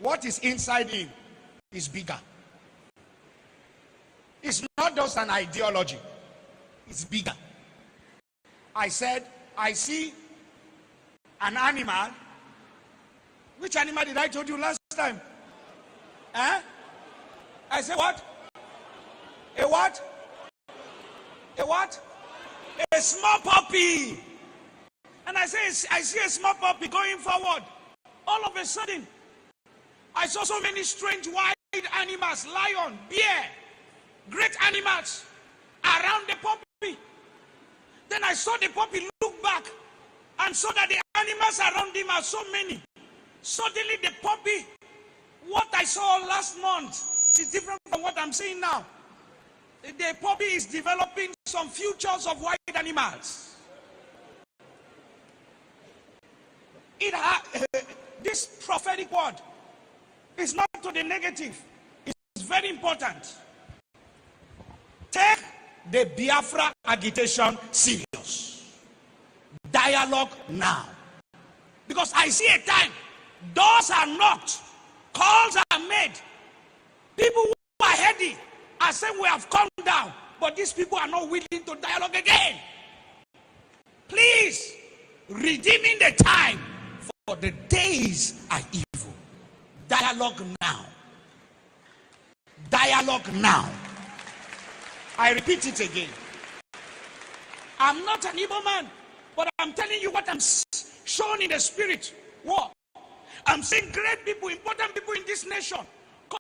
what is inside him is bigger. It's not just an ideology. It's bigger. I said, I see an animal. Which animal did I told you last time? Eh? I said what? A what? A what? A small puppy. And I see a small puppy going forward. All of a sudden, I saw so many strange wild animals, lion, bear, great animals around the puppy. Then I saw the puppy look back and saw that the animals around him are so many. Suddenly the puppy, what I saw last month is different from what I'm seeing now. The puppy is developing some futures of wild animals. This prophetic word is not to the negative. It's very important. Take the Biafra agitation serious. Dialogue now. Because I see a time, doors are knocked, calls are made. People who are heady are saying we have come down, but these people are not willing to dialogue again. Please, redeeming the time, for the days are evil. Dialogue now. Dialogue now. I repeat it again. I'm not an evil man, but I'm telling you what I'm shown in the spirit. What? I'm seeing great people, important people in this nation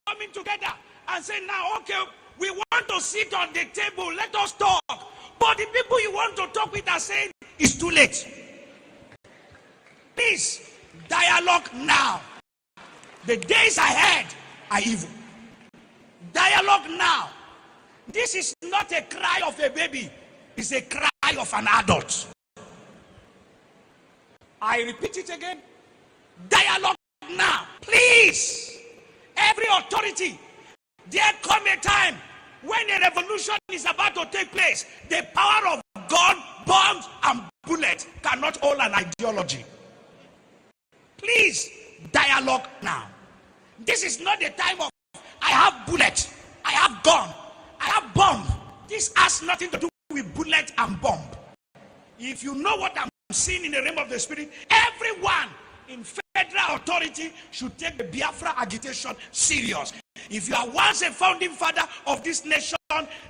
coming together and saying, now, okay, we want to sit on the table, let us talk. But the people you want to talk with are saying, it's too late. Please, dialogue now. The days ahead are evil. Dialogue now. This is not a cry of a baby. It's a cry of an adult. I repeat it again. Dialogue now. Please. Every authority. There come a time when a revolution is about to take place. The power of gun, bombs, and bullets cannot hold an ideology. Please, dialogue now. This is not the time of, I have bullet, I have gun, I have bomb. This has nothing to do with bullet and bomb. If you know what I'm seeing in the realm of the spirit, everyone in federal authority should take the Biafra agitation serious. If you are once a founding father of this nation,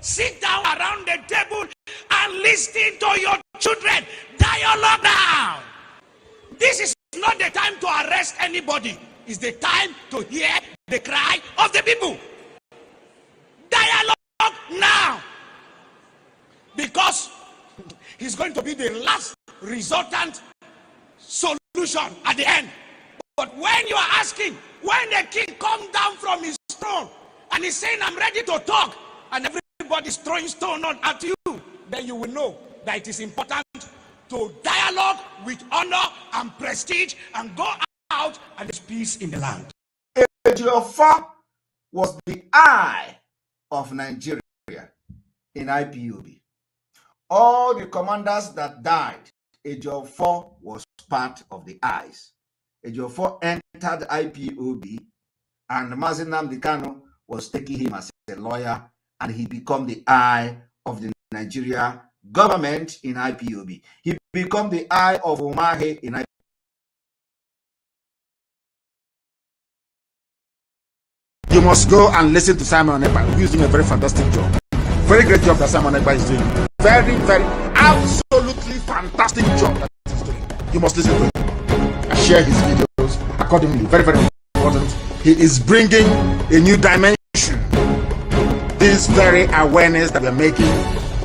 sit down around the table and listen to your children. Dialogue now. This is not the time to arrest anybody. It's the time to hear the cry of the people. Dialogue now. Because it's going to be the last resultant solution at the end. But when you are asking, when the king comes down from his throne and he's saying, I'm ready to talk, and everybody's throwing stone at you, then you will know that it is important to dialogue with honor and prestige and go out and there's peace in the land. Ejiofor was the eye of Nigeria in IPOB. All the commanders that died, Ejiofor was part of the eyes. Ejiofor entered IPOB and Mazi was taking him as a lawyer, and he became the eye of the Nigeria government in IPOB. He became the eye of Umahi in IPOB. You must go and listen to Simon Ekpa, who is doing a very fantastic job. Very great job that Simon Ekpa is doing. Very, very, absolutely fantastic job that he's doing. You must listen to him and share his videos accordingly. Very, very important. He is bringing a new dimension. This very awareness that we're making,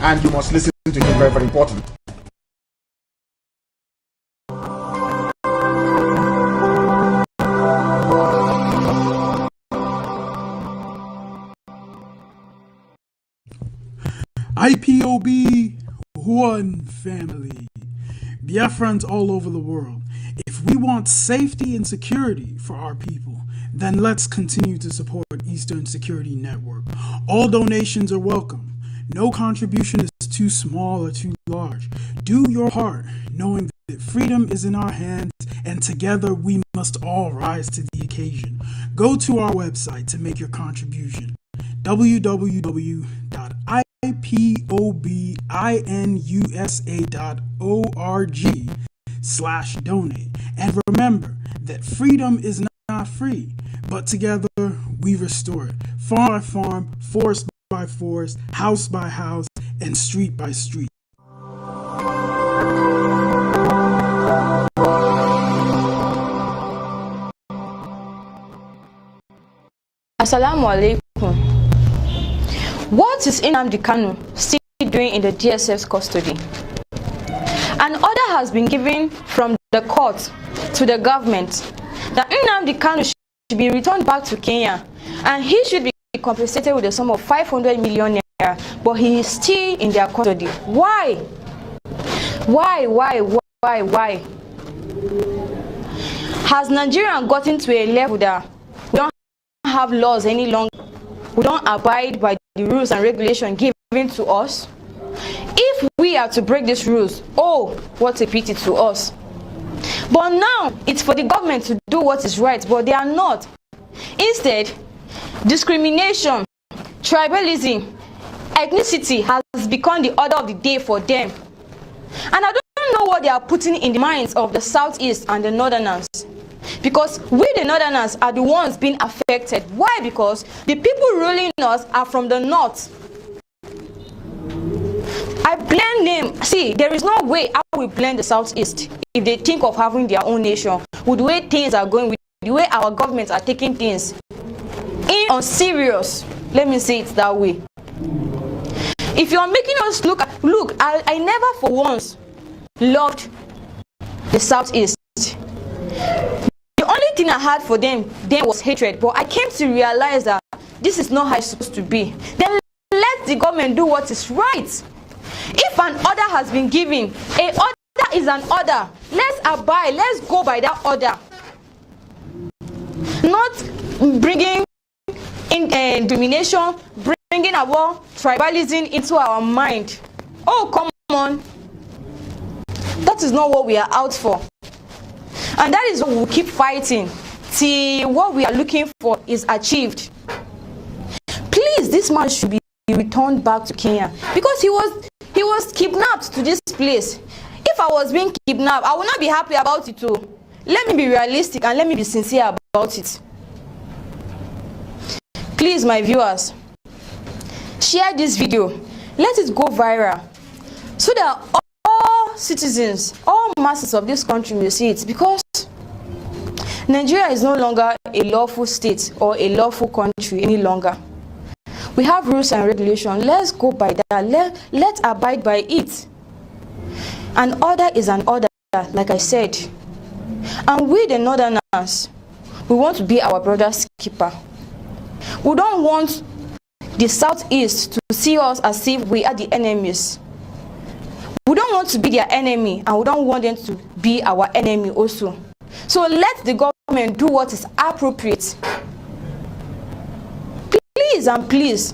and you must listen to him. Very, very important. IPOB, one family. Biafrans all over the world. If we want safety and security for our people, then let's continue to support Eastern Security Network. All donations are welcome. No contribution is too small or too large. Do your part, knowing that freedom is in our hands, and together we must all rise to the occasion. Go to our website to make your contribution, www.ipobinUSA.org/donate. And remember that freedom is not free, but together we restore it. Farm by farm, forest by forest, house by house, and street by street. Assalamu alaikum. What is Nnamdi Kanu still doing in the DSF's custody? An order has been given from the court to the government that Nnamdi Kanu should be returned back to Kenya and he should be compensated with a sum of 500 million naira, but he is still in their custody. Why? Why? Has Nigeria gotten to a level that we don't have laws any longer? We don't abide by the rules and regulations given to us? If we are to break these rules, oh, what a pity to us. But now it's for the government to do what is right, but they are not. Instead, discrimination, tribalism, ethnicity has become the order of the day for them. And I don't know what they are putting in the minds of the Southeast and the Northerners. Because we the Northerners are the ones being affected. Why? Because the people ruling us are from the North. I blame them. See, there is no way I will blame the Southeast if they think of having their own nation with the way things are going, with the way our governments are taking things in on serious. Let me say it that way. If you are making us look, I never for once loved the Southeast. The only thing I had for them then was hatred, but I came to realize that this is not how it's supposed to be. Then let the government do what is right. If an order has been given, a order is an order. Let's abide, let's go by that order. Not bringing in domination, bringing our tribalism into our mind. Oh, come on. That is not what we are out for. And that is what we will keep fighting till what we are looking for is achieved. Please, this man should be returned back to Kenya because he was kidnapped to this place. If I was being kidnapped, I would not be happy about it too. Let me be realistic and let me be sincere about it. Please, my viewers, share this video. Let it go viral so that all citizens, all masses of this country will see it, because Nigeria is no longer a lawful state or a lawful country any longer. We have rules and regulations. Let's go by that. Let's abide by it. An order is an order, like I said. And we the Northerners, we want to be our brother's keeper. We don't want the Southeast to see us as if we are the enemies. We don't want to be their enemy, and we don't want them to be our enemy also. So let the government do what is appropriate. Please and please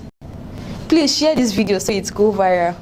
share this video so it go viral.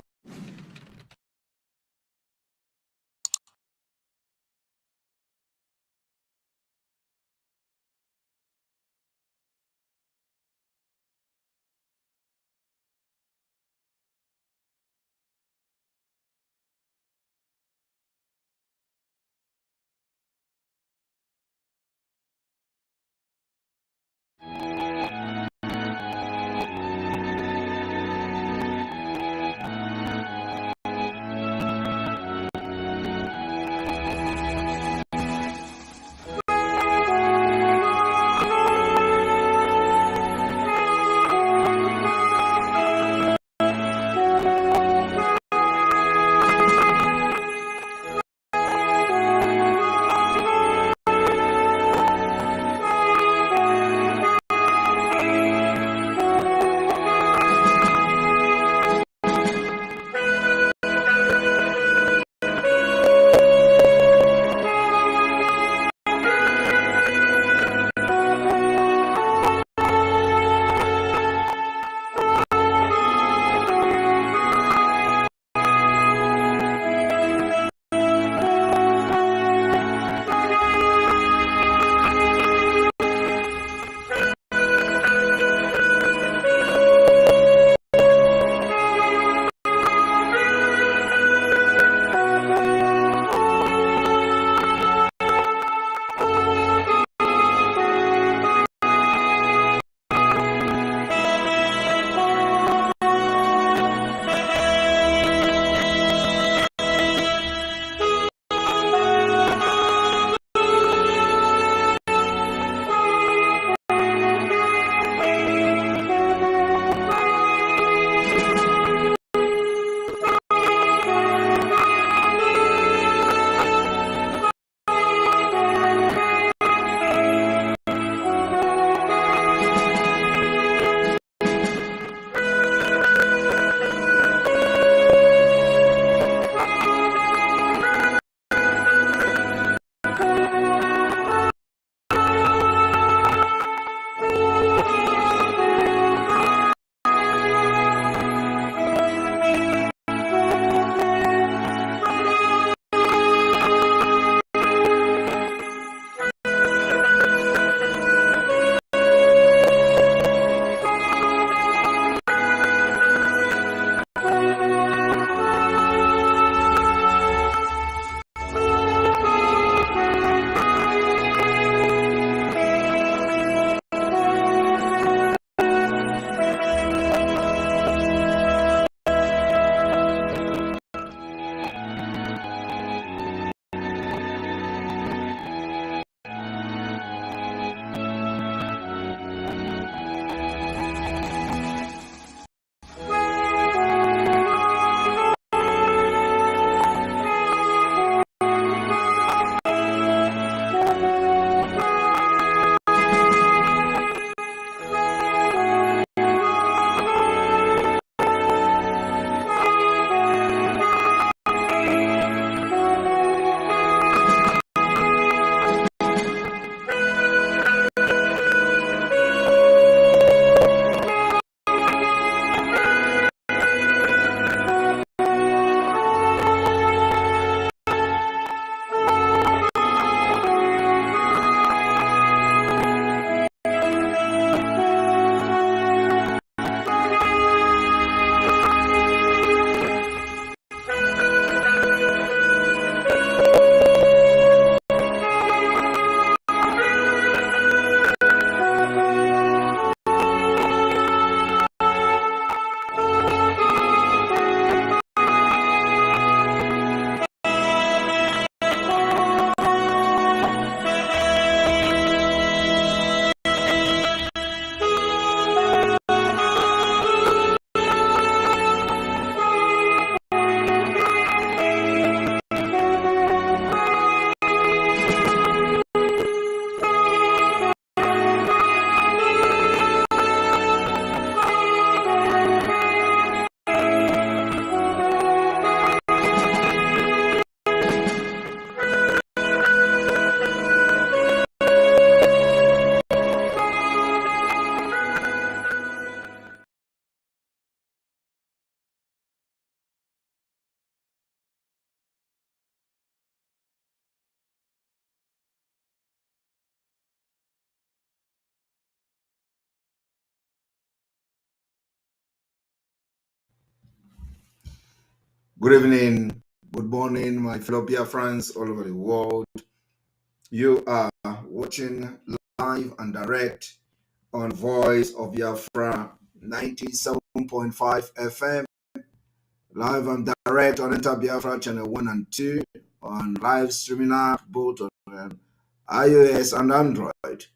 Good evening, good morning, my fellow Biafrans all over the world. You are watching live and direct on Voice of Biafra 97.5 FM, live and direct on Enter Biafra channel 1 and 2, on live streaming app both on iOS and Android.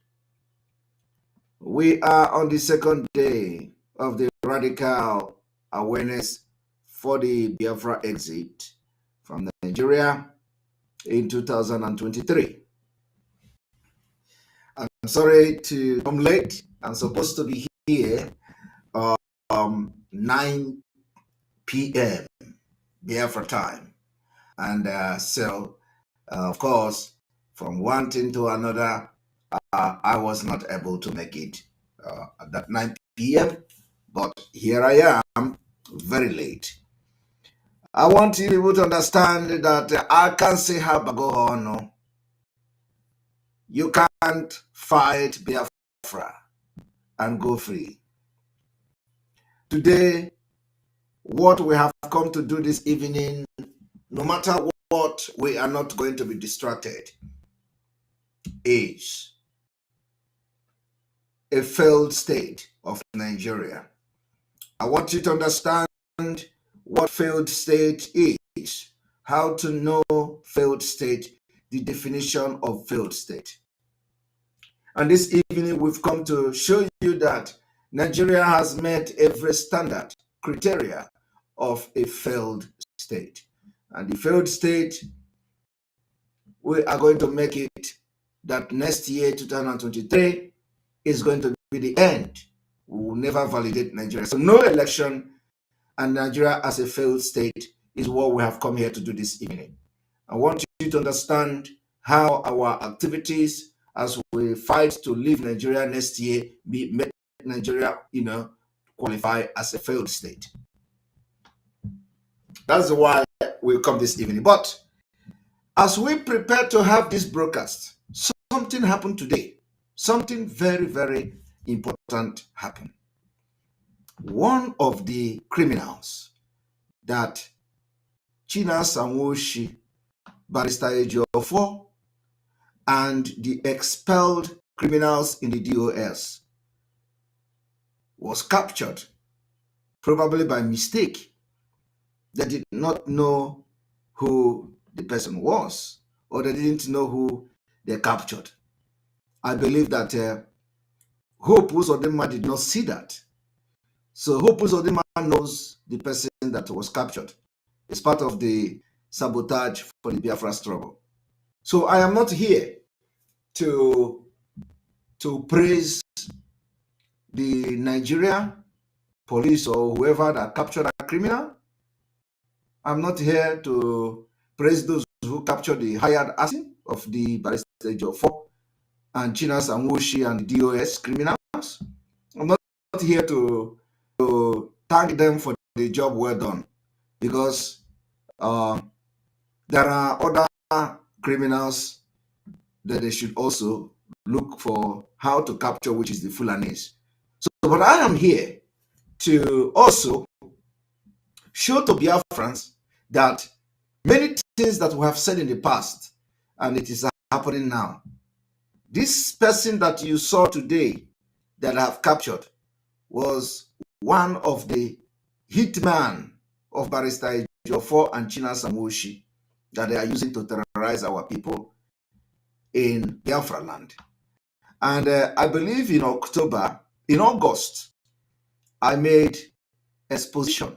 We are on the second day of the radical awareness for the Biafra exit from Nigeria in 2023. I'm sorry to come late. I'm supposed to be here 9 p.m. Biafra time. And so, of course, from one thing to another, I was not able to make it at that 9 p.m. But here I am, very late. I want you people to understand that I can't say how to go on. You can't fight Biafra and go free. Today, what we have come to do this evening, no matter what, we are not going to be distracted, is a failed state of Nigeria. I want you to understand what failed state is, how to know failed state, the definition of failed state. And this evening, we've come to show you that Nigeria has met every standard, criteria of a failed state. And the failed state, we are going to make it that next year, 2023, is going to be the end. We will never validate Nigeria. So no election and Nigeria as a failed state is what we have come here to do this evening. I want you to understand how our activities as we fight to leave Nigeria next year make Nigeria, qualify as a failed state. That's why we come this evening. But as we prepare to have this broadcast, something happened today. Something very, very important happened. One of the criminals that China Sanwoshi, Barrister Ejiofor, and the expelled criminals in the DOS was captured, probably by mistake. They did not know who the person was, or they didn't know who they captured. I believe that Hope Uzodinma did not see that. So Hope Uzodinma knows the person that was captured. It's part of the sabotage for the Biafra struggle. So I am not here to praise the Nigeria police or whoever that captured a criminal. I'm not here to praise those who captured the hired assassin of the Barrister Ejiofor and Chinas and Woshi and the DOS criminals. I'm not here to thank them for the job well done, because there are other criminals that they should also look for how to capture, which is the Fulanis. So, but I am here to also show to Biafrans that many things that we have said in the past, and it is happening now. This person that you saw today that I have captured was one of the hitman of Barrister Ejiofor and China Samoshi that they are using to terrorize our people in Biafra land. And I believe in August, I made exposition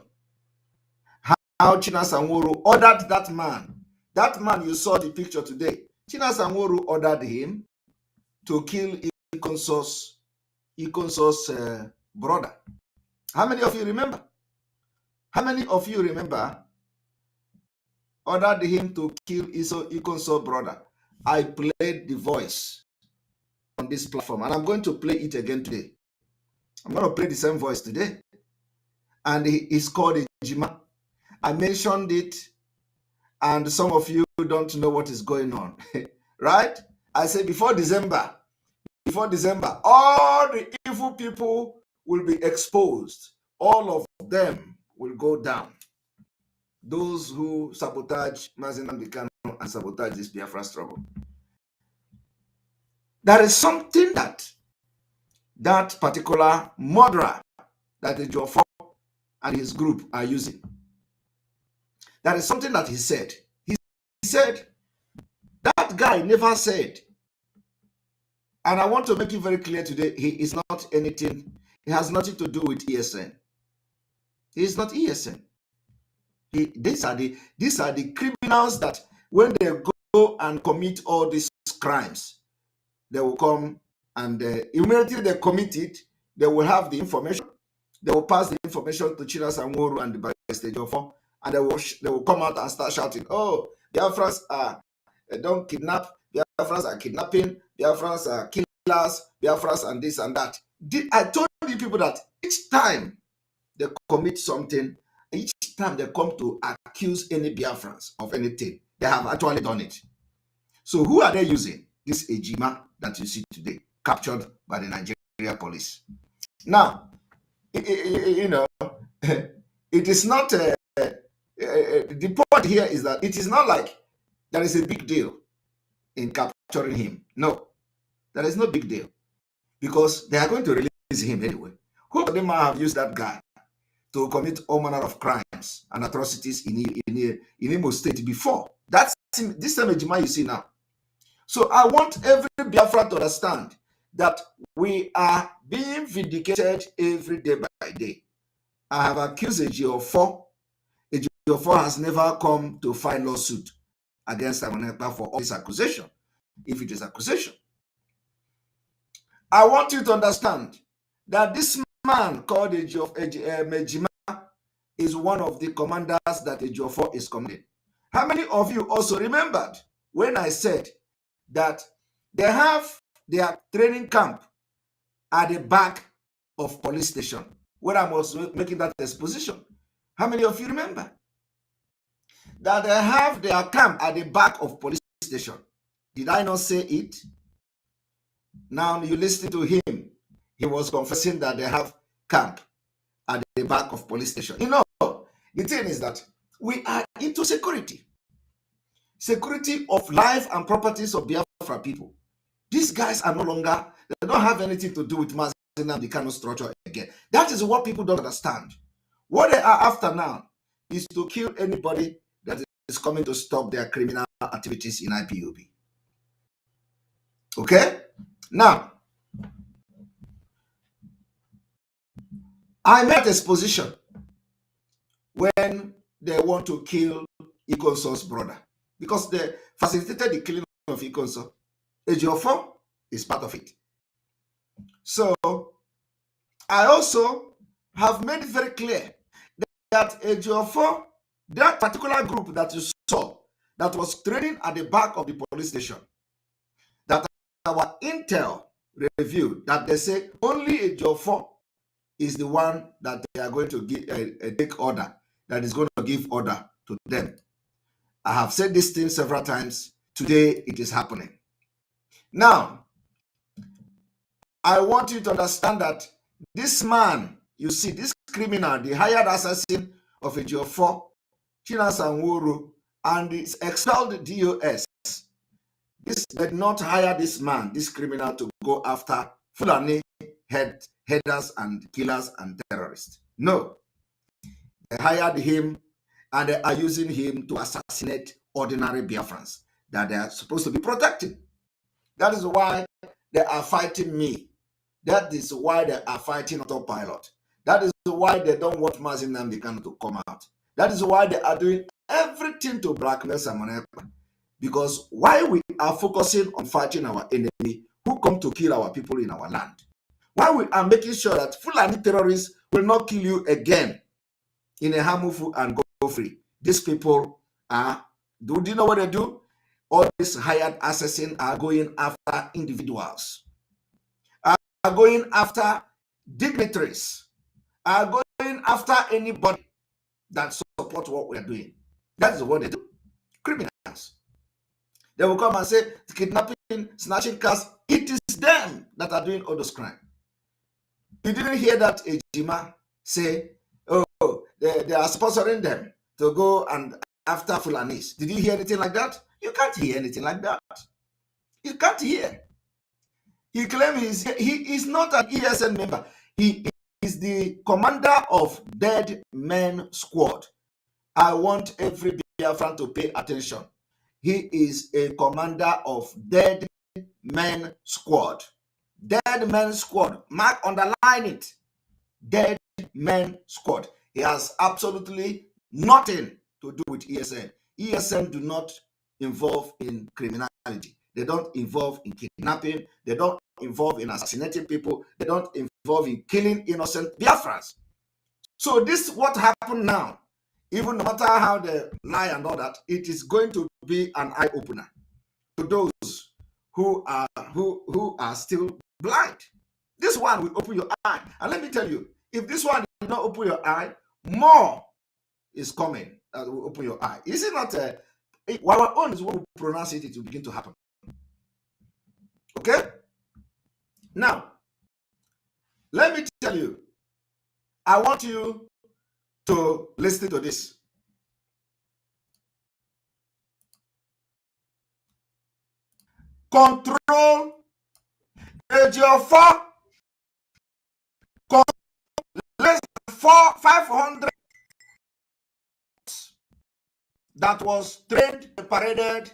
how China Sanworu ordered that man you saw the picture today. China Sanworu ordered him to kill Ikonso's brother. How many of you remember? How many of you remember ordered him to kill Ikonso's brother? I played the voice on this platform, and I'm going to play it again today. I'm going to play the same voice today. And he's called Ejima. I mentioned it, and some of you don't know what is going on. Right? I said before December, all the evil people will be exposed. All of them will go down. those who sabotage Mazi Nnamdi Kanu and sabotage this Biafra struggle. There is something that particular murderer that the Ejiofor and his group are using. There is something that he said. He said, that guy never said, and I want to make it very clear today, he is not anything, he has nothing to do with ESN. He is not ESN. These are the criminals that when they go and commit all these crimes, they will come and immediately they commit it, they will have the information, they will pass the information to Chinas and Woru and the Barrister Ejiofor, and they will come out and start shouting, oh, Biafrans are don't kidnap, Biafrans are kidnapping, Biafrans are killers, Biafrans and this and that. I told you people that each time they commit something, each time they come to accuse any Biafrans of anything, they have actually done it. So who are they using? This Ejima that you see today, captured by the Nigeria police. Now, you know, it is not, the point here is that it is not like there is a big deal in capturing him. No, there is no big deal because they are going to release him anyway. Who of them have used that guy to commit all manner of crimes and atrocities in Imo State before? That's this same Ejima you see now. So I want every Biafra to understand that we are being vindicated every day by day. I have accused Ejiofor. Ejiofor has never come to file lawsuit against Ekpa for all this accusation, if it is accusation. I want you to understand that this man called Ejima is one of the commanders that Ejiofor is commanding. How many of you also remembered when I said that they have their training camp at the back of police station when I was making that exposition? How many of you remember that they have their camp at the back of police station? Did I not say it? Now you listen to him. He was confessing that they have camp at the back of police station. You know, the thing is that we are into security. Security of life and properties of Biafra people. These guys are no longer, they don't have anything to do with Mazi Nnamdi Kanu structure again. That is what people don't understand. What they are after now is to kill anybody that is coming to stop their criminal activities in IPOB. Okay? Now, I made this position when they want to kill Ikonso's brother because they facilitated the killing of Ikonso. Ejiofor is part of it. So, I also have made it very clear that Ejiofor, that particular group that you saw that was training at the back of the police station, that our intel reviewed that they say only Ejiofor is the one that they are going to give take order, that is going to give order to them. I have said this thing several times. Today it is happening. Now, I want you to understand that this man, you see, this criminal, the hired assassin of Ejiofor, Chinas and Woru, and the expelled DOS, this did not hire this man, this criminal, to go after Fulani headers and killers and terrorists. No. They hired him and they are using him to assassinate ordinary Biafrans that they are supposed to be protecting. That is why they are fighting me. That is why they are fighting autopilot. That is why they don't want Mazi Nnamdi Kanu to come out. That is why they are doing everything to blackmail Simon Ekpa. Because while we are focusing on fighting our enemy who come to kill our people in our land, while we are making sure that Fulani terrorists will not kill you again in a harmful and go free, these people are, do you know what they do? All these hired assassins are going after individuals, are going after dignitaries, are going after anybody that supports what we are doing. That is what they do. Criminals. They will come and say, kidnapping, snatching cars, it is them that are doing all those crimes. You didn't hear that Ejima say, oh, they are sponsoring them. to go and after Fulanis. Did you hear anything like that? You can't hear anything like that. You can't hear. He claims he is not an ESN member. He is the commander of Dead Men Squad. I want every Biafran to pay attention. He is a commander of Dead Men Squad. Dead Men Squad. Mark, underline it. Dead Men Squad. He has absolutely nothing to do with ESN. ESN do not involve in criminality. They don't involve in kidnapping. They don't involve in assassinating people. They don't involve in killing innocent Biafrans. So this what happened now. Even no matter how they lie and all that, it is going to be an eye-opener to those who are still blind. This one will open your eye. And let me tell you, if this one did not open your eye, more is coming that will open your eye. Is it not? Our own is what we pronounce it, it will begin to happen. Okay? Now, let me tell you, I want you to listen to this. Control Ejiofor, less than 500 that was trained and paraded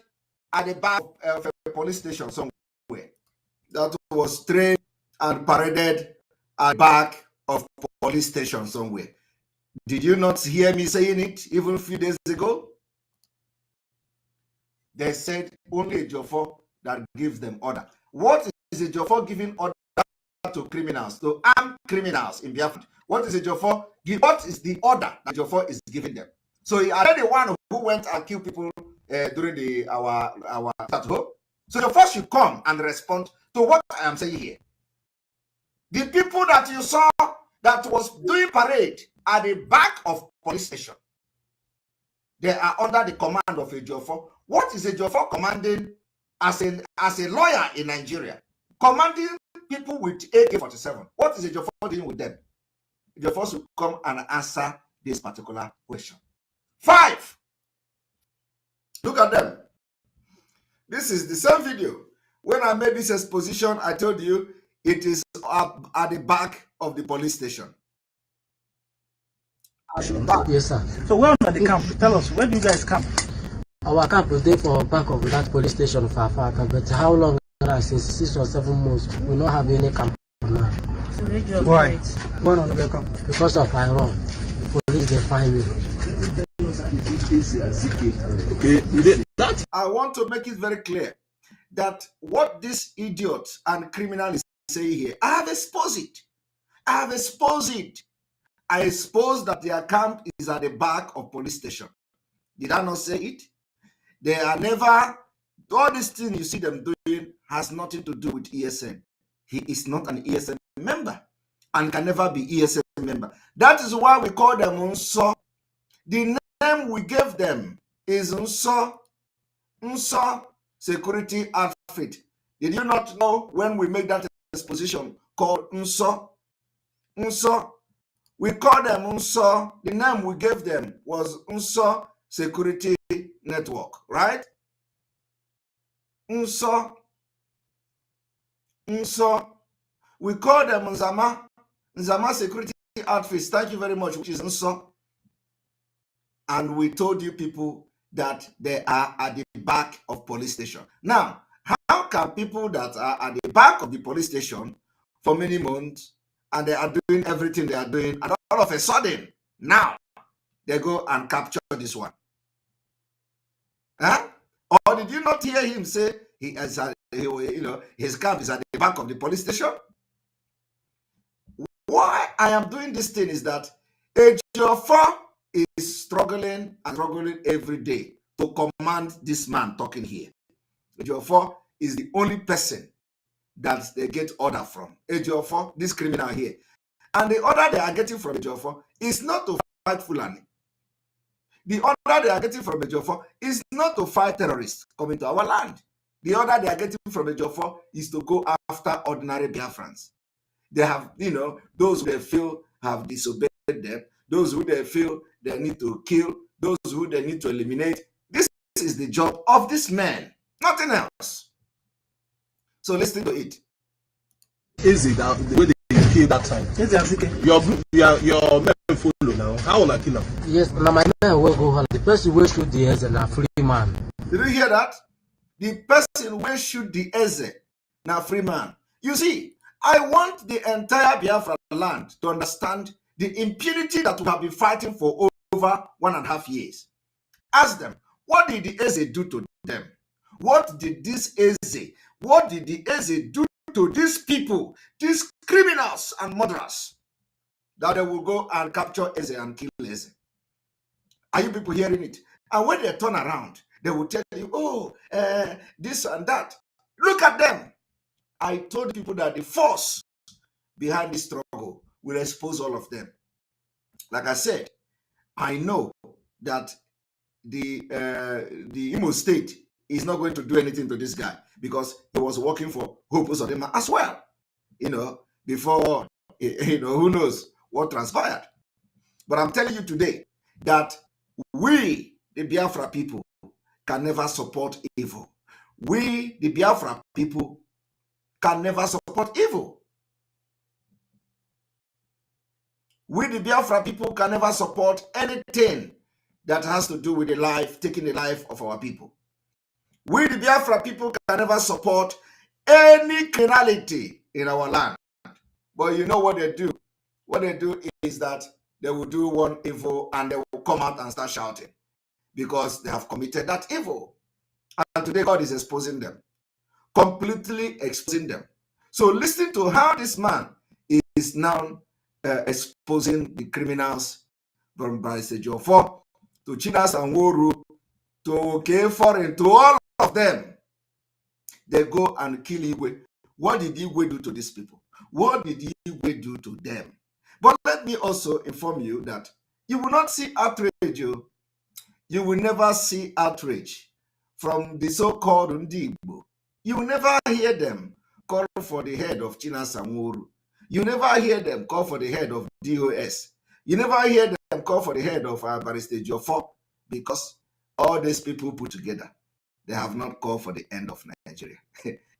at the back of a police station somewhere. That was trained and paraded at the back of a police station somewhere. Did you not hear me saying it even a few days ago? They said only Ejiofor that gives them order. What is Ejiofor giving order to criminals, to armed criminals in Biafra? What is Ejiofor give? What is the order that Ejiofor is giving them? So he already one who went and killed people during our home. So Ejiofor should come and respond to what I am saying here. The people that you saw that was doing parade at the back of police station, they are under the command of Ejiofor. What is Ejiofor commanding as a lawyer in Nigeria? Commanding people with AK-47. What is Ejiofor doing with them? Ejiofor should come and answer this particular question. 5. Look at them. This is the same video. When I made this exposition, I told you it is up at the back of the police station. Yes, sir. So where are the camp? Tell us, where do you guys camp? Our camp is there for back of that police station of Afaka, but how long since 6 or 7 months we don't have any camp now. Why? Why not the camp? Because of Iran. The police they find me. Okay. I want to make it very clear that what this idiot and criminal is saying here, I have exposed it. I exposed that their camp is at the back of police station. Did I not say it? They are never, all this thing you see them doing has nothing to do with ESN. He is not an ESN member and can never be ESN member. That is why we call them Unso. The name we gave them is Unso Security Outfit. Did you not know when we made that exposition called Unso? We call them Unso. The name we gave them was Unso Security Network, right? Unso. We call them Nzama Security Outfits. Thank you very much, which is Unso. And we told you people that they are at the back of police station. Now, how can people that are at the back of the police station for many months and they are doing everything they are doing, and all of a sudden, now, they go and capture this one? Huh? Or did you not hear him say his camp is at the back of the police station? Why I am doing this thing is that Ejiofor is struggling every day to command this man talking here. Ejiofor is the only person that they get order from. Ejiofor, this criminal here. And the order they are getting from Ejiofor is not to fight Fulani. The order they are getting from Ejiofor is not to fight terrorists coming to our land. The order they are getting from Ejiofor is to go after ordinary Biafrans. They have, those who they feel have disobeyed them, those who they feel they need to kill, those who they need to eliminate. This is the job of this man, nothing else. So listen to it. Easy that the way they kill that time. Your men follow now. How will I kill him? Yes, now my man will go home. The person will shoot the Eze na free man. Did you hear that? The person will shoot the Eze na free man. You see, I want the entire Biafra land to understand the impunity that we have been fighting for over 1.5 years. Ask them, what did the Eze do to them? What did the Eze do to these people, these criminals and murderers, that they will go and capture Eze and kill Eze? Are you people hearing it? And when they turn around, they will tell you, oh, this and that. Look at them. I told people that the force behind this struggle will expose all of them. Like I said, I know that the Imo State is not going to do anything to this guy because he was working for Hope Uzodinma as well. Before, who knows what transpired. But I'm telling you today that we, the Biafra people, can never support evil. We, the Biafra people, can never support evil. We, the Biafra people, can never support anything that has to do with taking the life of our people. We, the Biafra people, can never support any criminality in our land. But you know what they do? What they do is that they will do one evil and they will come out and start shouting because they have committed that evil. And today God is exposing them, completely exposing them. So listen to how this man is now exposing the criminals from Barrister Jofor to Chinas and Woru to K4 to all of them. They go and kill Igwe. What did Igwe do to these people? What did Igwe do to them? But let me also inform you that you will not see outrage. You will never see outrage from the so-called Ndigbo. You will never hear them call for the head of Chinas and Woru. You never hear them call for the head of DOS. You never hear them call for the head of Barrister Jofor, because all these people put together, they have not called for the end of Nigeria.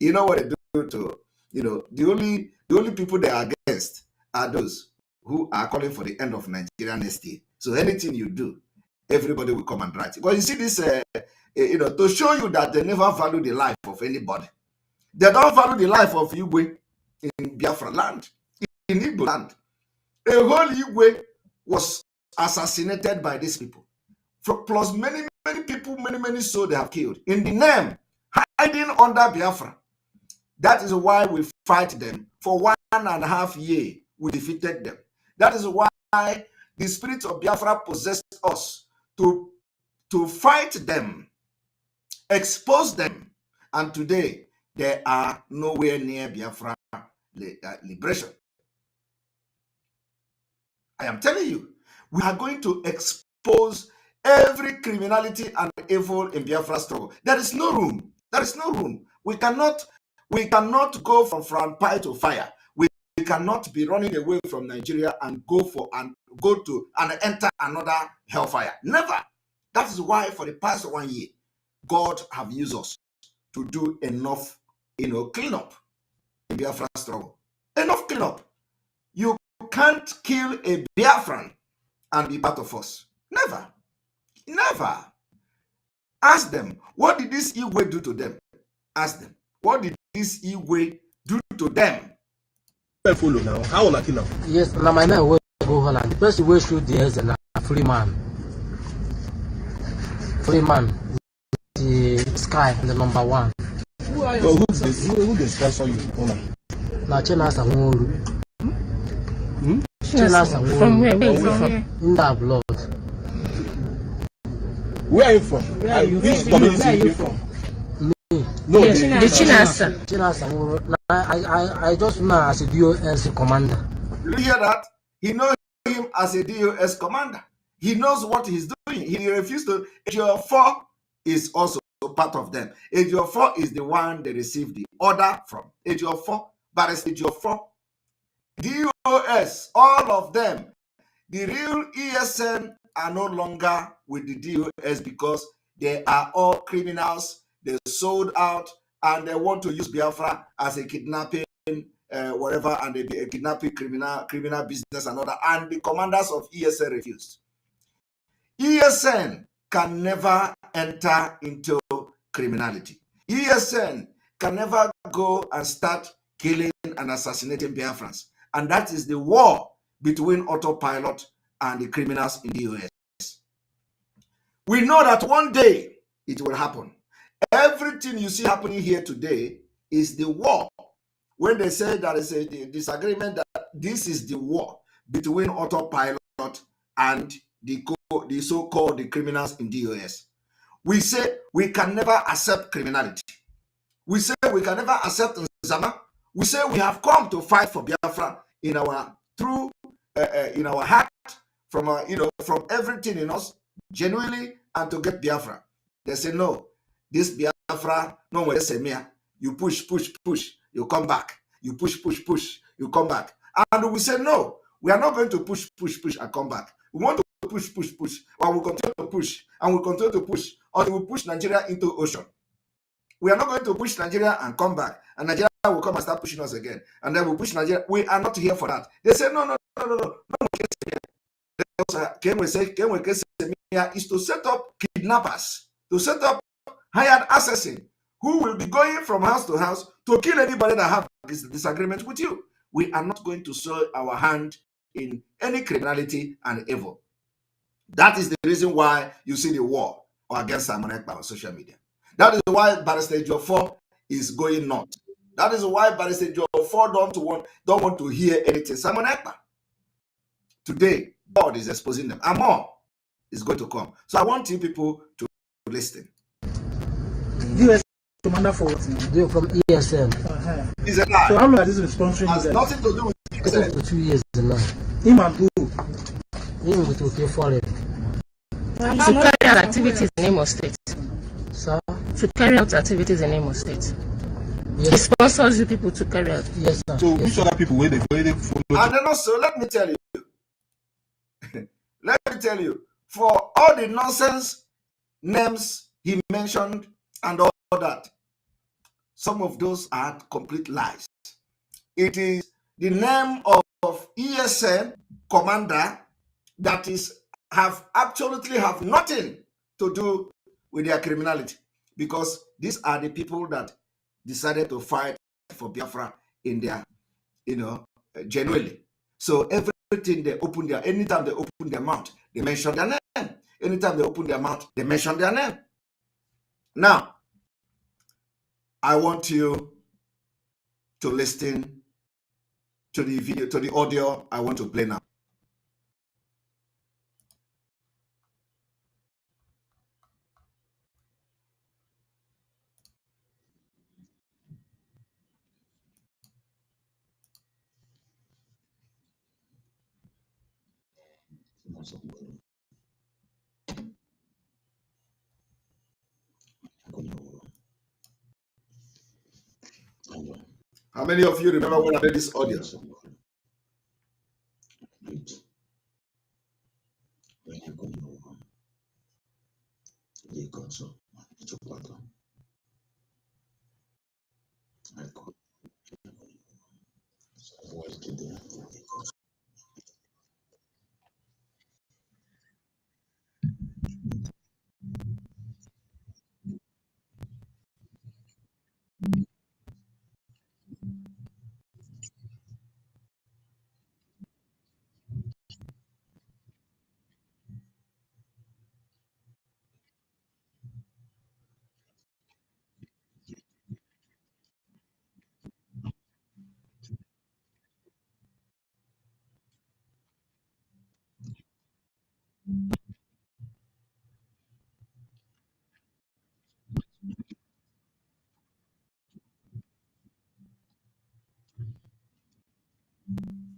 You know what they do to, the only people they are against are those who are calling for the end of Nigeria next year. So anything you do, everybody will come and write it. But you see this, to show you that they never value the life of anybody. They don't value the life of Igwe in Biafra land, in Igbo land. A whole Igwe was assassinated by these people. Plus many people, many souls they have killed. In the name, hiding under Biafra. That is why we fight them. For 1.5 years, we defeated them. That is why the spirit of Biafra possessed us to fight them, expose them. And today, they are nowhere near Biafra liberation. I am telling you, we are going to expose every criminality and evil in Biafra struggle. There is no room. There is no room. We cannot go from pie to fire. We cannot be running away from Nigeria and go to enter another hellfire. Never. That is why for the past 1 year, God have used us to do enough, cleanup in Biafra struggle. Enough cleanup. You can't kill a Biafran and be part of us. Never. Never. Ask them, what did this Igwe do to them? Ask them, what did this Igwe do to them? Follow now. How will I kill him? Yes, now my man will go home. The person will shoot the Eze na free man. Free man. The sky, the number one. Who they sponsor you? Now Chinas and Woru. Chinas and Woru. From where? In that blood. Where are you from? Where are you from? Me. No, yes, the Chinasa. Chinas and Woru. I just know as a DOS commander. You hear that? He knows him as a DOS commander. He knows what he's doing. He refused to. Ejiofor is also part of them. Ejiofor is the one they received the order from. Ejiofor, Barrister Ejiofor, DOS, all of them. The real ESN are no longer with the DOS because they are all criminals. They sold out and they want to use Biafra as a kidnapping, whatever, and a kidnapping criminal business and all that. And the commanders of ESN refused. ESN can never enter into criminality. ESN can never go and start killing and assassinating Biafrans. And that is the war between autopilot and the criminals in the US. We know that one day it will happen. Everything you see happening here today is the war. When they say there is a disagreement that this is the war between autopilot and the so-called the criminals in the US. We say we can never accept criminality. We say we can never accept Nzama. We say we have come to fight for Biafra in our in our heart, from our, from everything in us, genuinely, and to get Biafra. They say no, this Biafra, no one say me. You push, you come back. You push, you come back. And we say no, we are not going to push, and come back. We want to push, and we continue to push, and we continue to push until we push Nigeria into ocean. We are not going to push Nigeria and come back, and Nigeria will come and start pushing us again, and then we'll push Nigeria. We are not here for that. They say no. Can we say is to set up kidnappers, to set up hired assassins who will be going from house to house to kill anybody that have this disagreement with you. We are not going to show our hand in any criminality and evil. That is the reason why you see the war against Simon Ekpa on social media. That is why Barrister Jofor is going north. That is why Barrister Jofor don't want to hear anything. Simon Ekpa. Today, God is exposing them. And more is going to come. So I want you people to listen. US commander for what? From ESN. It's a lie. So how long has this been sponsoring? It has nothing to do with ESN. For 2 years now. Him and who? Him with OK Foreign. To carry out activities in Imo State. Sir? To carry out activities in Imo State. Yes. He sponsors you people to carry out. Yes, sir. So which other people where they follow? And then also, let me tell you, for all the nonsense names he mentioned and all that, some of those are complete lies. It is the name of ESN commander that absolutely have nothing to do with their criminality, because these are the people that decided to fight for Biafra in their, genuinely. So everything they open anytime they open their mouth, they mention their name. Anytime they open their mouth, they mention their name. Now, I want you to listen to the video, to the audio I want to play now. How many of you remember when I made this audio?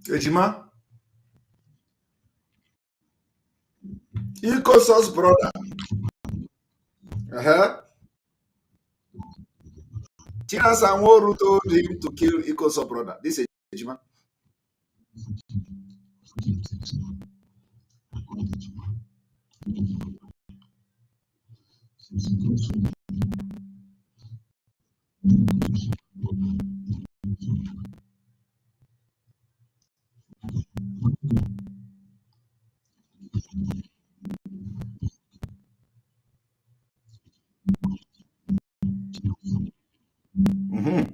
Ejima, Ikoso's brother. Tina Sanworu told him to kill Ikoso's brother. This is Ejima. Mm-hmm.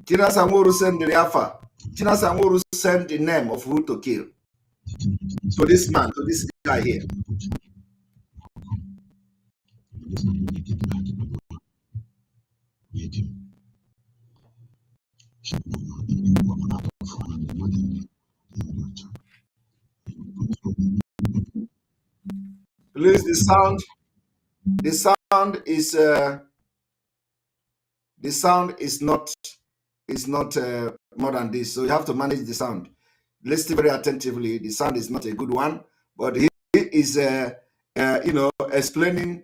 Chinasanworu sent the Alpha. Chinasanworu sent the name of who to kill to this man, to this guy here. Please, the sound is not more than this, so you have to manage the sound. Listen very attentively. The sound is not a good one, but he is explaining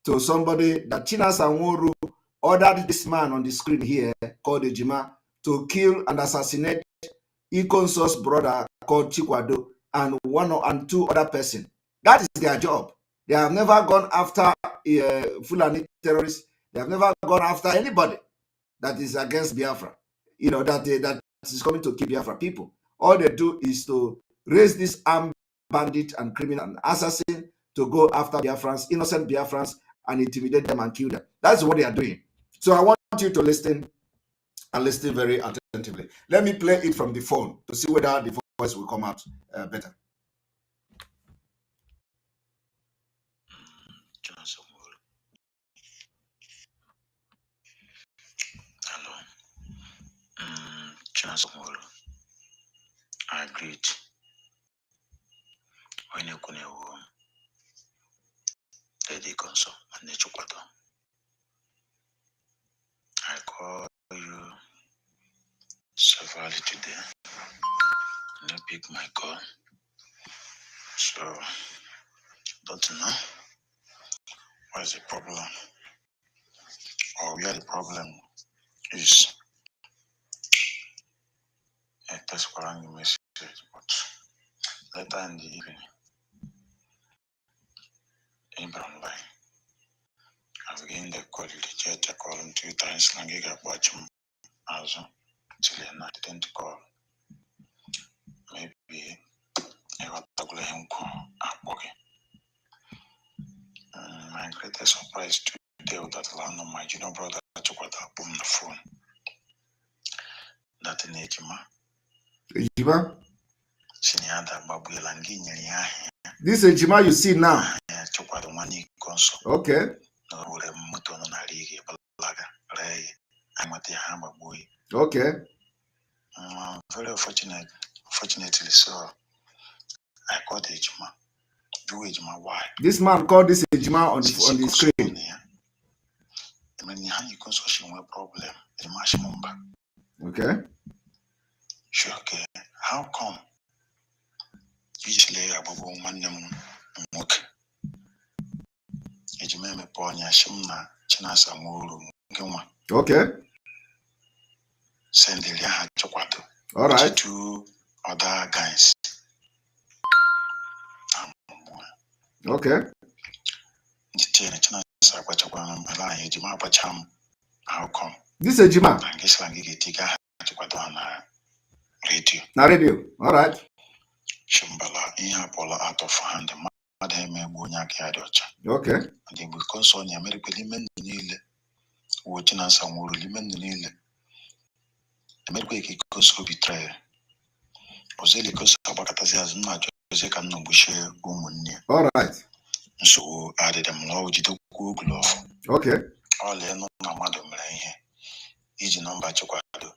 to somebody that China Sanworu ordered this man on the screen here called Ejima to kill and assassinate Ikonso's brother called Chikwado and two other persons. That is their job. They have never gone after Fulani terrorists. They have never gone after anybody that is against Biafra. That is coming to kill Biafra people. All they do is to raise this armed bandit and criminal and assassin to go after Biafrans, innocent Biafrans, and intimidate them and kill them. That's what they are doing. So I want you to listen and listen very attentively. Let me play it from the phone to see whether the voice will come out better. Hello. I agreed. When you can Lady Conso and Nechukwado. I call you severally today. And you pick my call. So, don't know what's the problem or where the problem is. I text for a message, but later in the evening, in online, I've gained the call, the call him 2 times, and I got watch him as till I didn't call. Maybe I got to let him call. My greatest surprise today was that land on my junior brother took what up on the phone. That in Ejima? Seniada Babu Langinia. This Ejima you see now. Chokwado money console. Okay. No, the Muton on a league, Balaga, Ray, I'm at the hammer boy. Okay. Very fortunately, so I called Ejima. Do Ejima why? This man called this Ejima on the screen. I mean, you consortium a problem. The mash mumba. Okay. Sure, okay. How come? Usually, I will one them work. Ejima me ponya shimna chinasa muru ngwa. Okay. Send the Liha Chokwato. All right. 2 other guys. Okay. How come? This is Ejima. Radio. Na radio. All right. Shimbala Ihapola out of hand. Madame Bunyaki Adocha. Okay. And they will console the American Limen Nile. Watching us some more Limen Nile. American Koso betrayal. Ozeli Kosa Bakatazia not Joseka no Bushe Umunia. All right. So added them low to Google. Okay. All no Madam Ray. Each number Chokwado.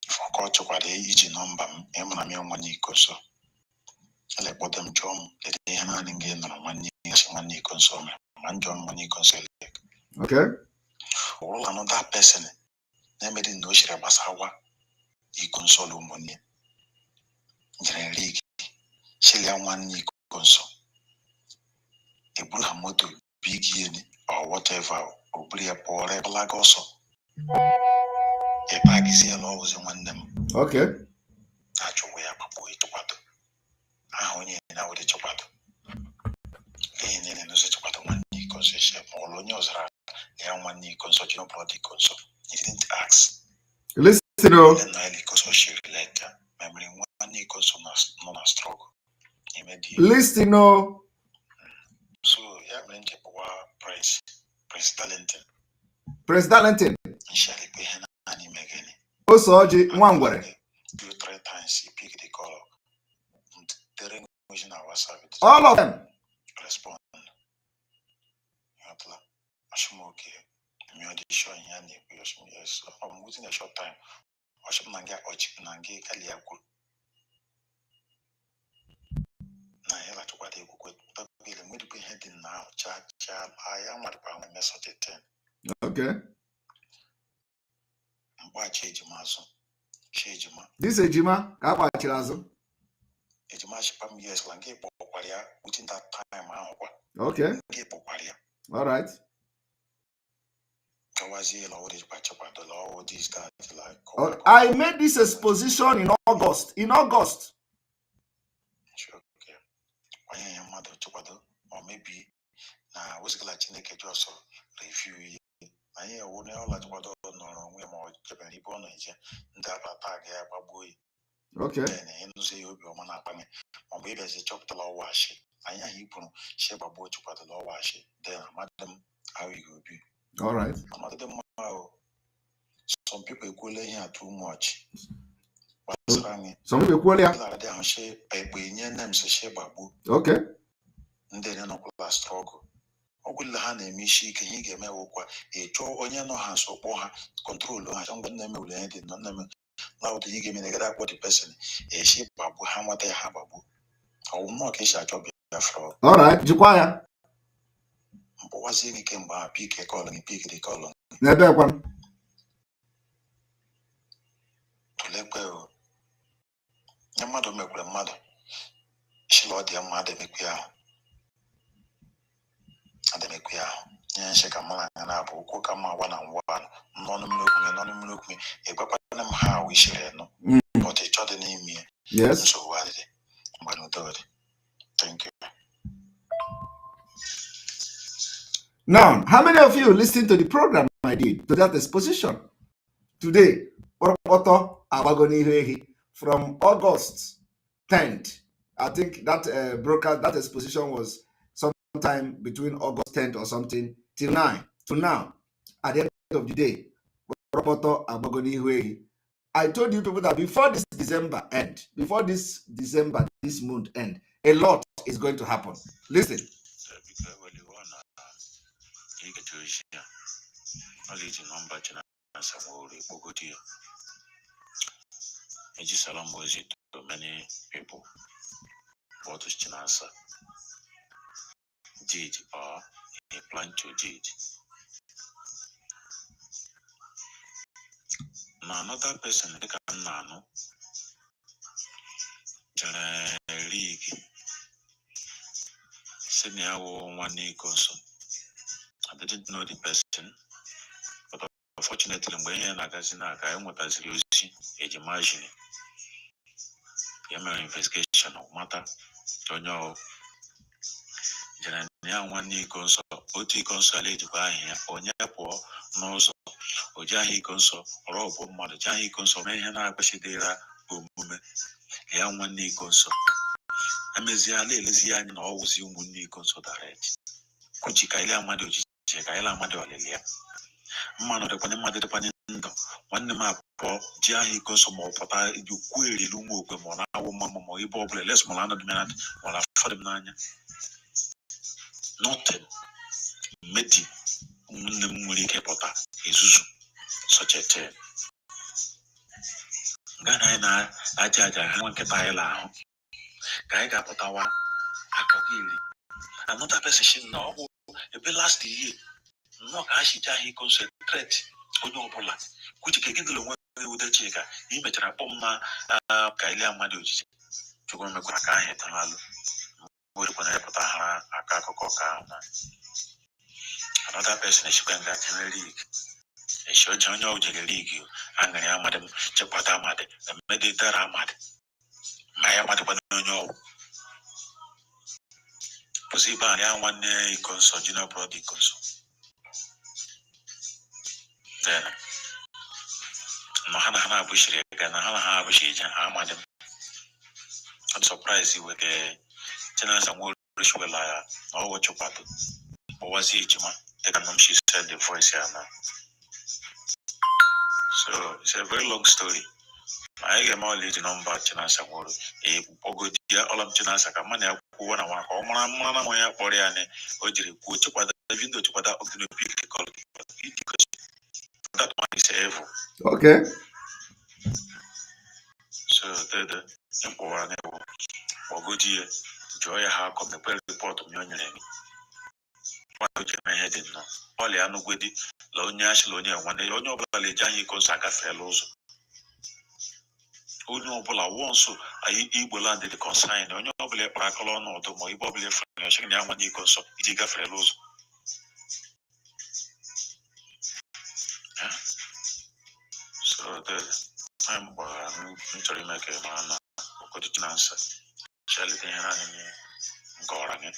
For call Chokwade, each number, Emma money Koso. Let bottom John, let the hand again on money console, man John money console. Okay. All another person, named in no Shirabasawa, he console money. General League, Chilean one console. A Bruhamoto, big yen, or whatever, or Bria or Rebel also. A bag is here always in one them. Okay. achọwa ya gbagbuo ịtụkwado aha onye na wede chọkwado ihe niile n'ụzọ chọkwado nwanne iko nsọ eshe ma ọlụ onye ọzara ya nwanne iko nsọ jiri ọbụla dị iko nsọ he didn't ask listen o na ya iko nsọ shiri leta ma mere nwanne iko nsọ nọ na struggle listen o so ya mere nje kpọwa Prince Darlington nshalikpe ihe naanị megani ose ọjị nwa ngwere 2-3 times he picked the call during our WhatsApp all of them respond okay me audition here yes I'm within a short time nange kali yakwu na hela tukwade ekukwe tabile mwedi pe heading now cha I am at a message 10 okay mgbachi ejima azụ ejima this ejima ka agbachiri azụ ejima shipam yes la nke kpọkwara ya within that time ahụ kwa okay nke kpọkwara ya all right I made this exposition in August. Or maybe na was like Chineke just review. I won't all like what no we more Japanese born in that attack here, boy. Okay. And say you'll be a man up or maybe as a chop the law wash. I am you shape a boat to put the law wash. Then, madam, how you will be. All right. Some people call here too much. Some people call here. Okay. And then no struggle. Ogula ha na-eme isi ike ihe ga-eme wụkwa ịchọ onye nọ ha nso kpọọ ha kọntrol ha ngwa nne m ụlọ ya dị nọ nne m na ụdị ihe ga-eme negara akpọ the person eshi gbagbu ha nwata ya ha gbagbu ọwụ nnọọ ka esi achọ bịa frọ all right jikwa ya mkpọwazie gị kemgbe ha pike kọlụ gị pike dị kọlụ n'ebe kwa tulekwe o nye mmadụ mekwere mmadụ shila ọ dị ya mmadụ emekwe ahụ ademekwe ahụ nye nsheka mara anya na abụ okwu ka mma gwa na ngwa nọ n'mmiri okwu egbakwana m ha wishere no but ịchọ dị n'ime yes nsogbu adịdị mgbe n'udo dị thank you. Now, how many of you listened to the program I did to that exposition today? From August 10th. I think that broadcast, that exposition was sometime between August 10th or something till now. At the end of the day, I told you people that before this month end, a lot is going to happen. Listen. To many people, what is Chinasa did or he planned to did. Now another person they can know league senior one so I didn't know the person, but unfortunately when I got in a guy what as you see imagine your investigation of matter don't know general one so oti consolate by here or nyapo nozo or jahi conso or obo mother jahi conso may have a woman young one so Amazia Lizia and always you would need conso direct. Kuchikaila Madoji, Chekaila Madolia. Man of the Panama de Panendo, one map or Jahi conso more papa, you query Lumo, Mona, Mamma, Ibo, less Molana de Minute, or a Fadamania. Nothing. Meti, Mumulike Pota, is such a tale. Gana, Ajaja, one Kataila. Kaiga Potawa, Akagili. Another person no, a last year. No, Ashija, he concentrate on your pola. Could you get the one with the chica? He better a bomba, Kaila Maduji. To go make a guy at Tanalu. Would put a Potahara, a Kako. Another person is going that in the league. A short John League, and I am Madam Chapatamade, and Meditaramad. Maya Matapanyo Posiba, ya one consul, Junior Brody consul. Then Mahana Bushri again, Hana Bushi, Hamadam. I'm surprised you with the tenants and Woolish will liar, or what you part. What was he, Juma? The canon she said the voice here now. So it's a very long story. I get more leading on back tenants and Wool. A Pogodia, all of tenants, a man, who one of our Mama, Oriane, or did you put to the window to put out of the people because that one is evil. Okay. So the Emperor or good year, joy how come the report of your name. What my head in now? All the Anugudi, Lonia, Shalonia, one day on your Balajani Kosaka fellows. Who know Bola won't so I equal under the consign on your Bobble Paracolon or the Moi Bobble French, young one you consult, Iga fellows. So the I'm to make a man, or good answer. Shall it be running? Goran,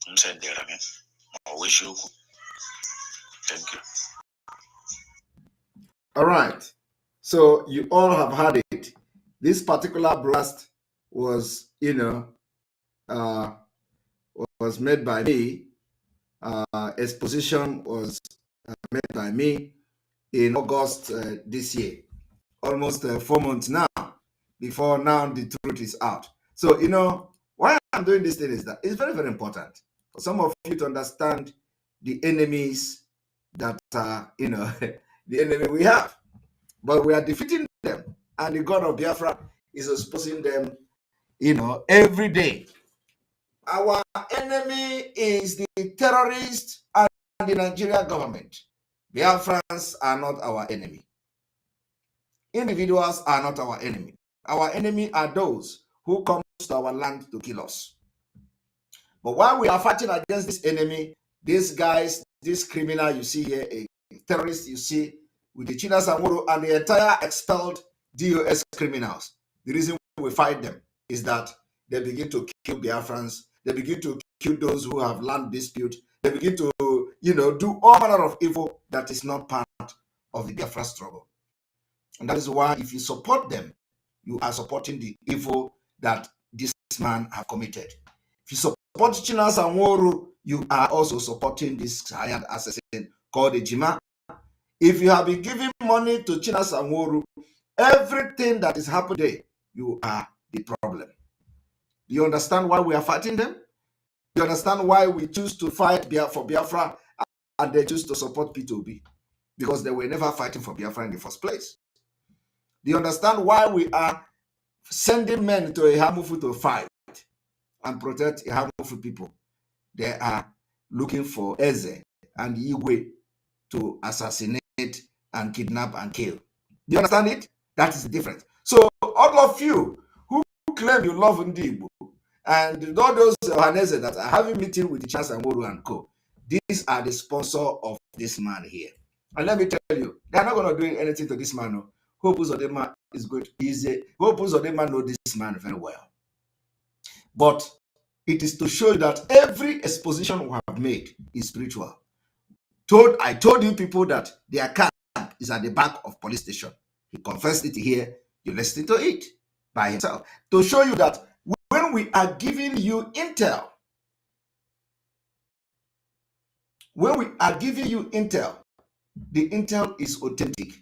and said there again. I wish you. Thank you. All right. So you all have had it. This particular blast was, was made by me. Exposition was made by me in August this year. Almost 4 months now. Before now, the truth is out. So, why I'm doing this thing is that it's very, very important for some of you to understand the enemies that, the enemy we have. But we are defeating them. And the God of Biafra is exposing them, every day. Our enemy is the terrorists and the Nigerian government. Biafrans are not our enemy. Individuals are not our enemy. Our enemy are those who come to our land to kill us. But while we are fighting against this enemy, these guys, this criminal you see here, a terrorist you see with the Chinas and the entire expelled DOS criminals, the reason we fight them is that they begin to kill Biafrans, they begin to kill those who have land dispute, they begin to, do all manner of evil that is not part of the Biafra struggle. And that is why if you support them, you are supporting the evil that this man have committed. If you support Chinas and Woru, you are also supporting this hired assassin called Ejima. If you have been giving money to Chinas and Woru, everything that is happening, you are the problem. Do you understand why we are fighting them? Do you understand why we choose to fight for Biafra and they choose to support P2B? Because they were never fighting for Biafra in the first place. Do you understand why we are sending men to Ihamufu to fight and protect Ihamufu people? They are looking for Eze and Igwe to assassinate and kidnap and kill. Do you understand it? That is the difference. So all of you who claim you love Ndiigbo and all those Ohanese that are having meeting with the Chance and Woru and Co., these are the sponsor of this man here. And let me tell you, they are not going to do anything to this man. No. Hope Uzodinma is good. Hope Uzodinma know this man very well. But it is to show you that every exposition we have made is spiritual. I told you people that their camp is at the back of police station. He confessed it here. You listen to it by himself. To show you that when we are giving you intel, the intel is authentic.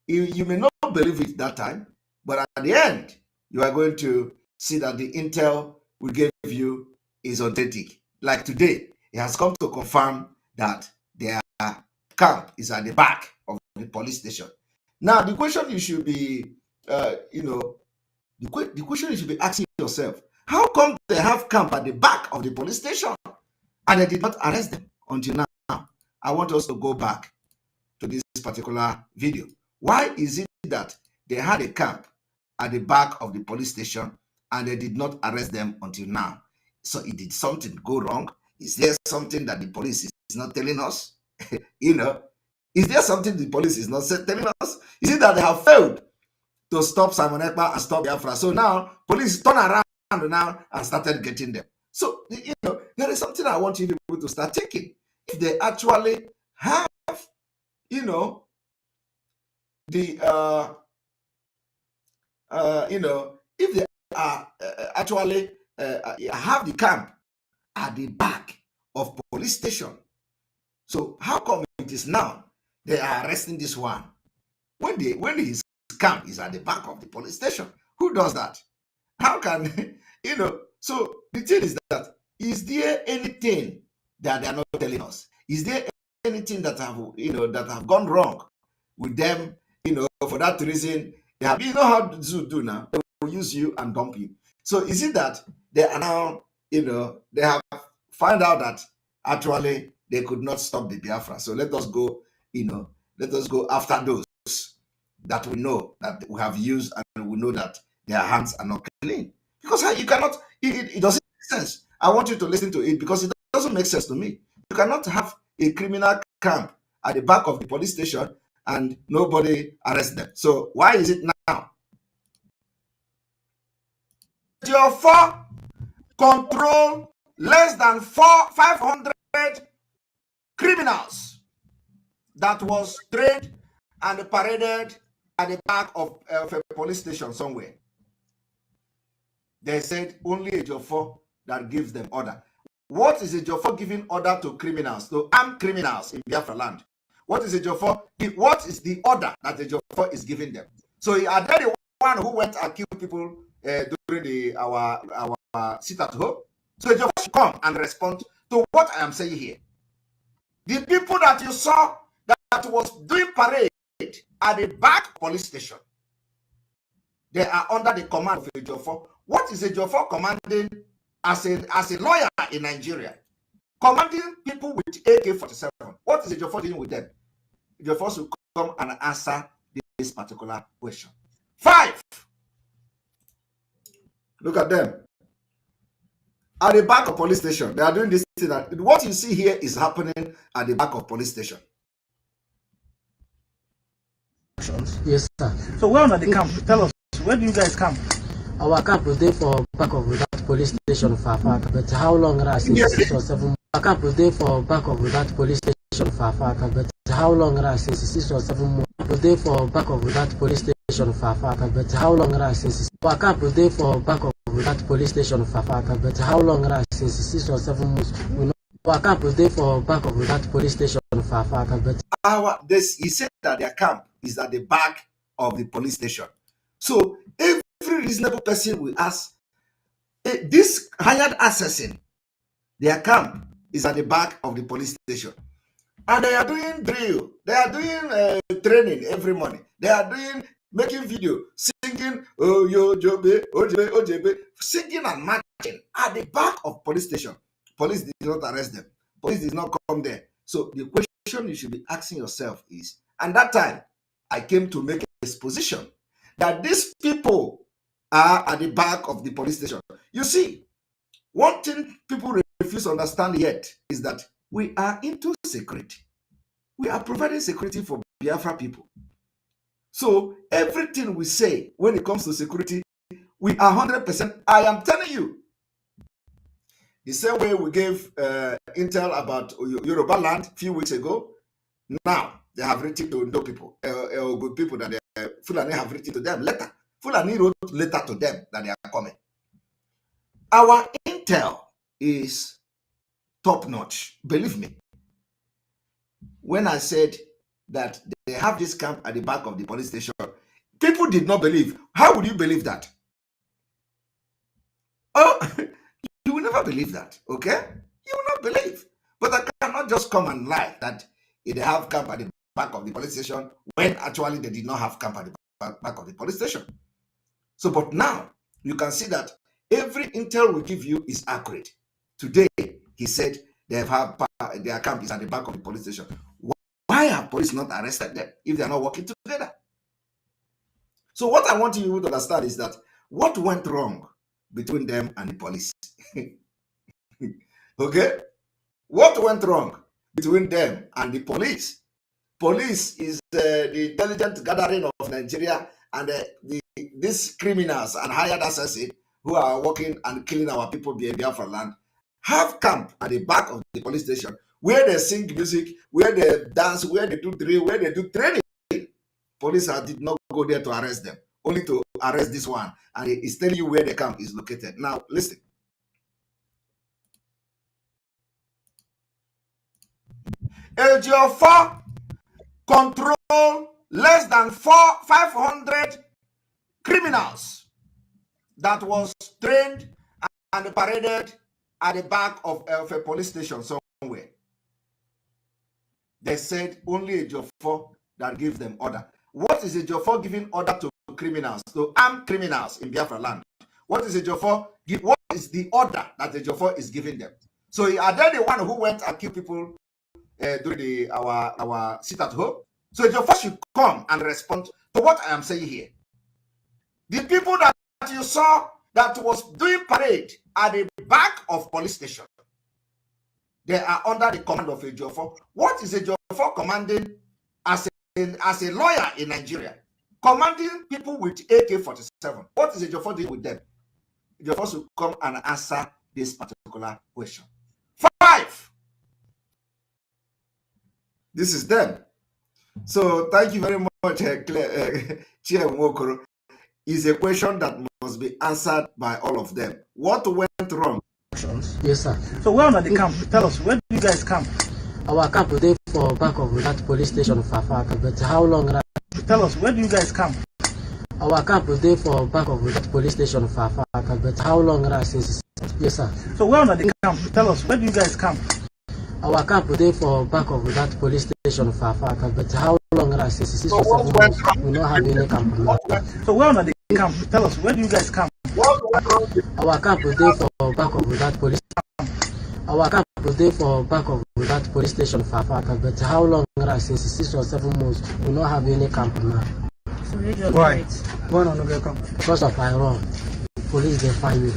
You may not believe it that time, but at the end, you are going to see that the intel we gave you is authentic. Like today, it has come to confirm that their camp is at the back of the police station. Now, the question you should be, the question you should be asking yourself, how come they have camp at the back of the police station and they did not arrest them until now? I want us to go back to this particular video. Why is it that they had a camp at the back of the police station and they did not arrest them until now? So did something go wrong? Is there something that the police is not telling us? Is there something the police is not telling us? Is it that they have failed to stop Simon Ekpa and stop Biafra. So now police turn around now and started getting them. So there is something I want you people to start thinking. If they actually have, the if they are actually have the camp at the back of police station, so how come it is now they are arresting this one when his camp is at the back of the police station? Who does that? How can So the thing is that, is there anything that they are not telling us? Is there anything that have gone wrong with them? For that reason, they have, how to do now. They will use you and dump you. So is it that they are now, they have found out that actually they could not stop the Biafra? So let us go, after those that we know that we have used, and we know that their hands are not clean. Because you cannot, it doesn't make sense. I want you to listen to it, because it doesn't make sense to me. You cannot have a criminal camp at the back of the police station and nobody arrests them. So why is it now? Your 4 control less than 500 criminals that was trained and paraded at the back of a police station somewhere. They said only a Ejiofor that gives them order. What is a Ejiofor giving order to criminals, to armed criminals in Biafra land? What is a Ejiofor? What is the order that a Ejiofor is giving them? So are they the one who went and killed people during our sit at home? So a Ejiofor should come and respond to what I am saying here. The people that you saw that was doing parade at the back police station, they are under the command of a Ejiofor. What is a Ejiofor commanding as a lawyer in Nigeria? Commanding people with AK-47. What is a Ejiofor doing with them? Ejiofor should come and answer this particular question. 5. Look at them. At the back of police station, they are doing this thing. What you see here is happening at the back of police station. Yes, sir. So where are the camp? Tell us, where do you guys camp? Our camp is there for back of that police station for but how long has 6 or 7 months? Our camp is there for back of that police station for but how long has 6 or 7 months? Is there for back of that police station for but how long has 6? Our camp is there for back of that police station for but how long has 6 or 7 months? We know our camp is there for back of that police station for but he said that their camp is at the back of the police station. So every reasonable person will ask, this hired assassin, their camp is at the back of the police station. And they are doing drill. They are doing training every morning. They are making video, singing, oh, yo, Jobe, Ojebe, Ojebe, singing and marching at the back of police station. Police did not arrest them. Police did not come there. So the question you should be asking yourself is, and that time, I came to make a exposition that these people are at the back of the police station. You see, one thing people refuse to understand yet is that we are into security. We are providing security for Biafra people. So everything we say when it comes to security, we are 100%. I am telling you, the same way we gave intel about Yoruba land a few weeks ago, now they have written to Ndo people, good people that Fulani have written to them letter. Fulani wrote letter to them that they are coming. Our intel is top notch. Believe me. When I said that they have this camp at the back of the police station, people did not believe. How would you believe that? Oh, you will never believe that, okay? You will not believe. But I cannot just come and lie that they have camp at the back of the police station when actually they did not have camp at the back of the police station. So, but now you can see that every intel we give you is accurate. Today, he said they have their camp is at the back of the police station. Why have police not arrested them if they are not working together? So what I want you to understand is that what went wrong between them and the police? Okay? What went wrong between them and the police? Police is the intelligent gathering of Nigeria and these criminals and hired assassins who are working and killing our people in Biafra land have camp at the back of the police station where they sing music, where they dance, where they do drill, where they do training. Police did not go there to arrest them, only to arrest this one. And it's telling you where the camp is located. Now, listen. LGO4 control less than 500 criminals that was trained and paraded at the back of a police station somewhere. They said only a Jofor that gives them order. What is a Jofor giving order to criminals, to armed criminals in Biafra land? What is a Jofor? What is the order that the Jofor is giving them? So are they the one who went and killed people during our sit at home? So a Jofor should come and respond to what I am saying here. The people that you saw that was doing parade at the back of police station, they are under the command of a Jofor. What is a Jofor commanding as a lawyer in Nigeria? Commanding people with AK-47. What is a Jofor doing with them? Jofor should come and answer this particular question. 5. This is them. So thank you very much, Chair Mokoro. Is a question that must be answered by all of them. What went wrong? Yes, sir. So where are the camp? Tell us, where do you guys camp? Our camp is there for back of that police station of Fafaka, but how long? Tell us, where do you guys camp? Our camp is there for back of that police station of Fafaka, but how long? Yes, sir. So where are the camp? Tell us, where do you guys camp? Our camp is there for back of that police station of Fafaka, but how long? 6 or 7 months. We don't have any camp now. So where are the camp? Tell us, where do you guys camp? Our camp is there for back of that police. Our camp is there for back of that police station of Fafaka, but how long? 6 or 7 months. We don't have any camp now. Why? Why not get camp? Because of Iran. Police they find me.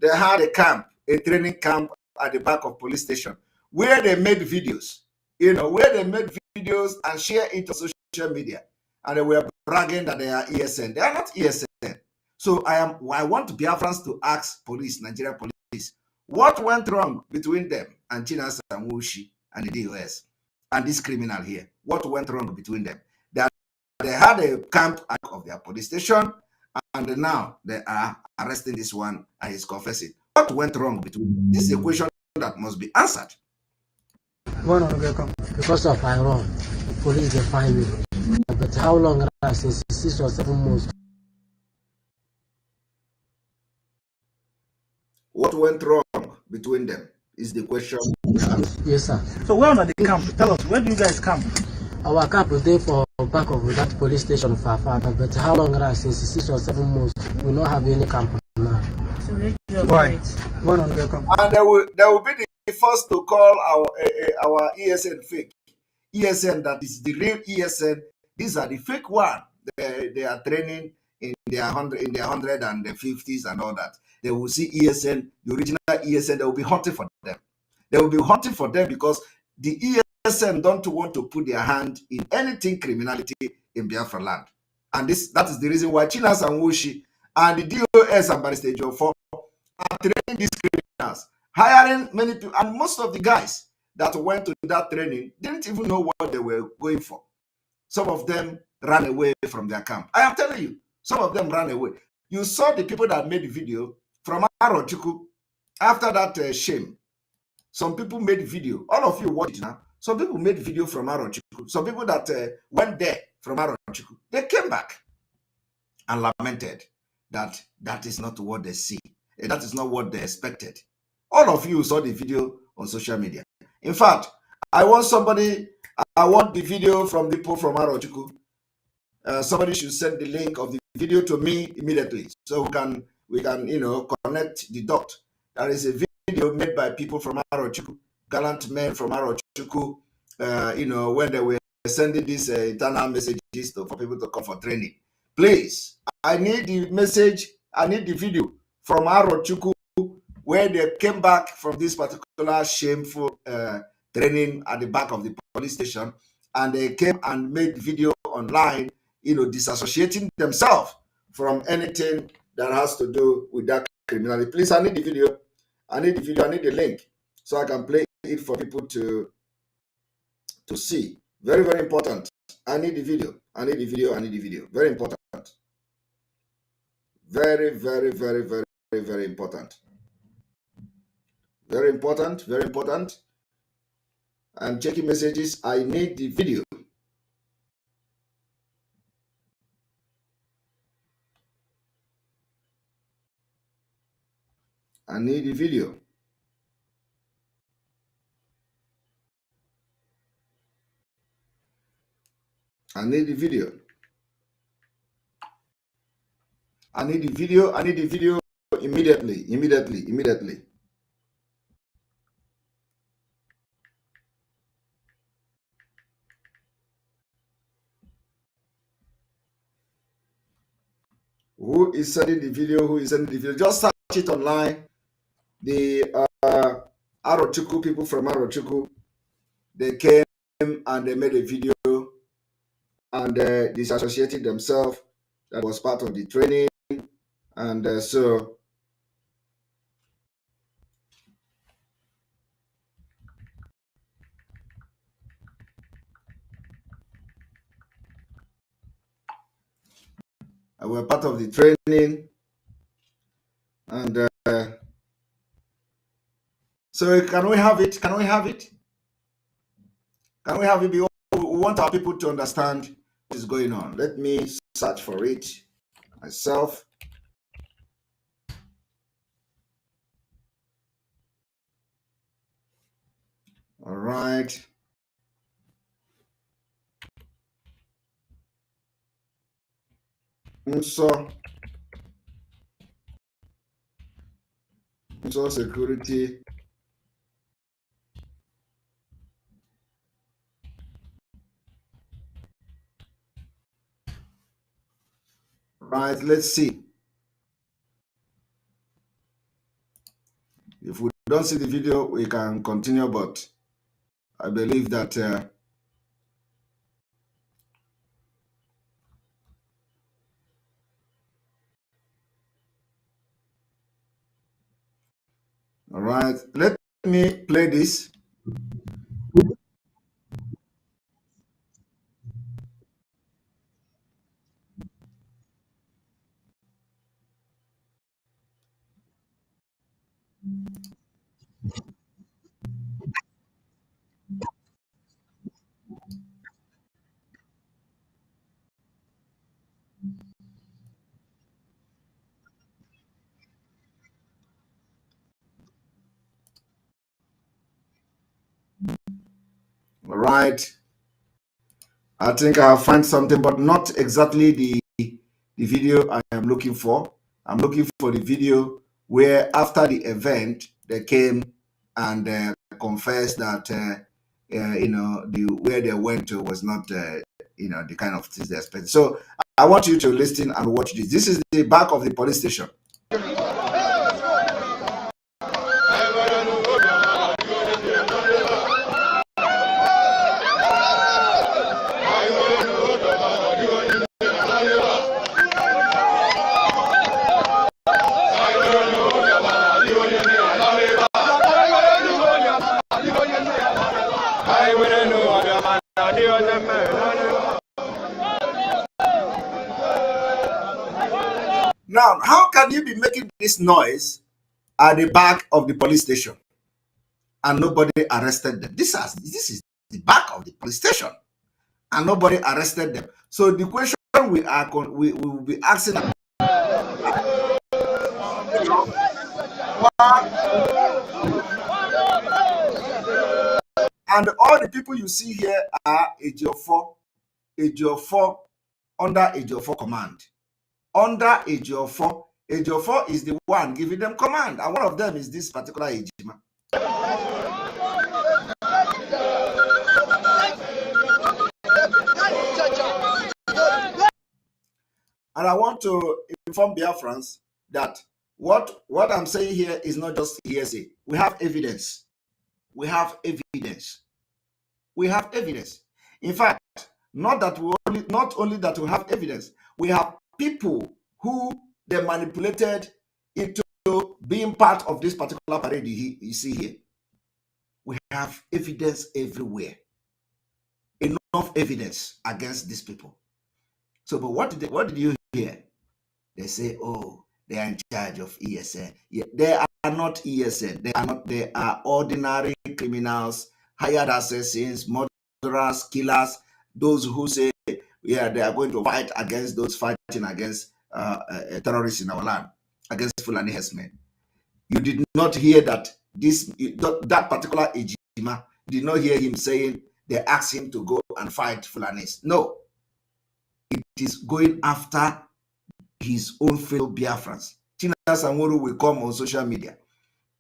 They had a camp, a training camp at the back of police station where they made videos, where they made videos and share it on social media. And they were bragging that they are ESN. They are not ESN. So I want Biafrans to ask police, Nigerian police, what went wrong between them and Chinas and Wushi and the DOS and this criminal here? What went wrong between them? They had a camp of their police station, and now they are arresting this one and he's confessing. What went wrong between them? This is a question that must be answered. Why not get camp? Because of Iran. Police they find me. But how long? 6 or 7 months. What went wrong between them is the question. Yes, sir. So where are the camp? Tell us, where do you guys camp? Our camp is there for back of that police station of Fafaka, but how long? 6 or 7 months. We don't have any camp now. Why? Why not get camp? And they will be the first to call our ESN fake. ESN that is the real ESN. These are the fake one. They are training in their 100 and the 50s and all that. They will see ESN, the original ESN. They will be hunting for them. They will be hunting for them because the ESN don't want to put their hand in anything criminality in Biafra land. And that is the reason why Chinas and Wushi and the DOS and Barrister Jofor are training these criminals, hiring many people, and most of the guys that went to that training didn't even know what they were going for. Some of them ran away from their camp. I am telling you, some of them ran away. You saw the people that made the video from Arochukwu after that shame. Some people made video. All of you watch it now. Some people made video from Arochukwu. Some people that went there from Arochukwu, they came back and lamented that that is not what they see. That is not what they expected. All of you saw the video on social media. In fact, I want the video from the people from Arochukwu. Somebody should send the link of the video to me immediately so we can connect the dot. There is a video made by people from Arochukwu, gallant men from Arochukwu, when they were sending these internal messages for people to come for training. Please, I need the message, I need the video from Arochukwu where they came back from this particular shameful training at the back of the police station, and they came and made video online, disassociating themselves from anything that has to do with that criminality. Please, I need the video. I need the link so I can play it for people to see. Very, very important. I need the video. Very important. Very, very, very, very, very, very important. Very important, very important. I'm checking messages. I need the video. I need the video. I need the video. I need the video. I need the video immediately. Who is sending the video? Who is sending the video? Just search it online. The Arochukwu people from Arochukwu, they came and they made a video and disassociated themselves. That was part of the training. And so we're part of the training. And so can we have it? Can we have it? Can we have it? We want our people to understand what is going on. Let me search for it myself. All right. So security. Right, let's see. If we don't see the video, we can continue, but I believe that all right, let me play this. All right. I think I'll find something, but not exactly the video I am looking for. I'm looking for the video where after the event, they came and confessed that, where they went to was not, the kind of things they expected. So I want you to listen and watch this. This is the back of the police station. Now, how can you be making this noise at the back of the police station and nobody arrested them? This is the back of the police station and nobody arrested them. So the question we will be asking, and all the people you see here are Ejiofor under Ejiofor command. Under Ejiofor is the one giving them command, and one of them is this particular Ejima. And I want to inform Biafrans that what I'm saying here is not just hearsay. We have evidence. We have evidence. In fact, not only that we have evidence, we have people who they manipulated into being part of this particular parade you see here. We have evidence everywhere. Enough evidence against these people. So, but what did you hear? They say, oh, they are in charge of ESN. Yeah, they are not ESN. They are ordinary criminals, hired assassins, murderers, killers, those who say, yeah, they are going to fight against those fighting against terrorists in our land, against Fulani herdsmen. You did not hear that that particular Ejima, did not hear him saying they asked him to go and fight Fulanis. No. It is going after his own fellow Biafrans. Tina Sanworu will come on social media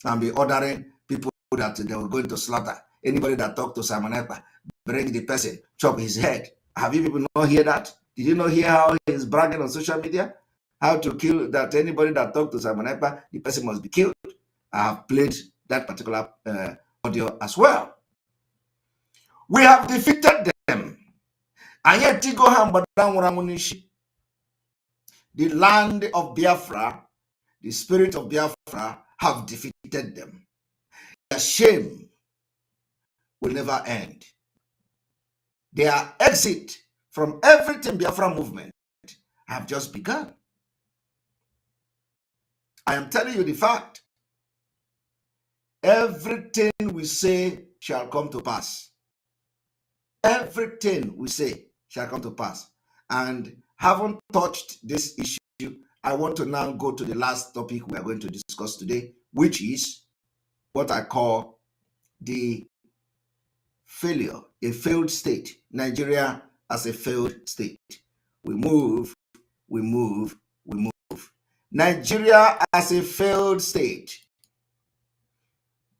and be ordering people that they were going to slaughter. Anybody that talked to Simon Ekpa, bring the person, chop his head. Have you people not hear that? Did you not hear how he's bragging on social media? How to kill that anybody that talked to Simon Ekpa, the person must be killed. I have played that particular audio as well. We have defeated them. And yet, the land of Biafra, the spirit of Biafra, have defeated them. Their shame will never end. Their exit from everything Biafra movement have just begun. I am telling you the fact. Everything we say shall come to pass. Everything we say shall come to pass. And having touched this issue, I want to now go to the last topic we are going to discuss today, which is what I call the failure, a failed state. Nigeria as a failed state. We move, we move, we move. Nigeria as a failed state.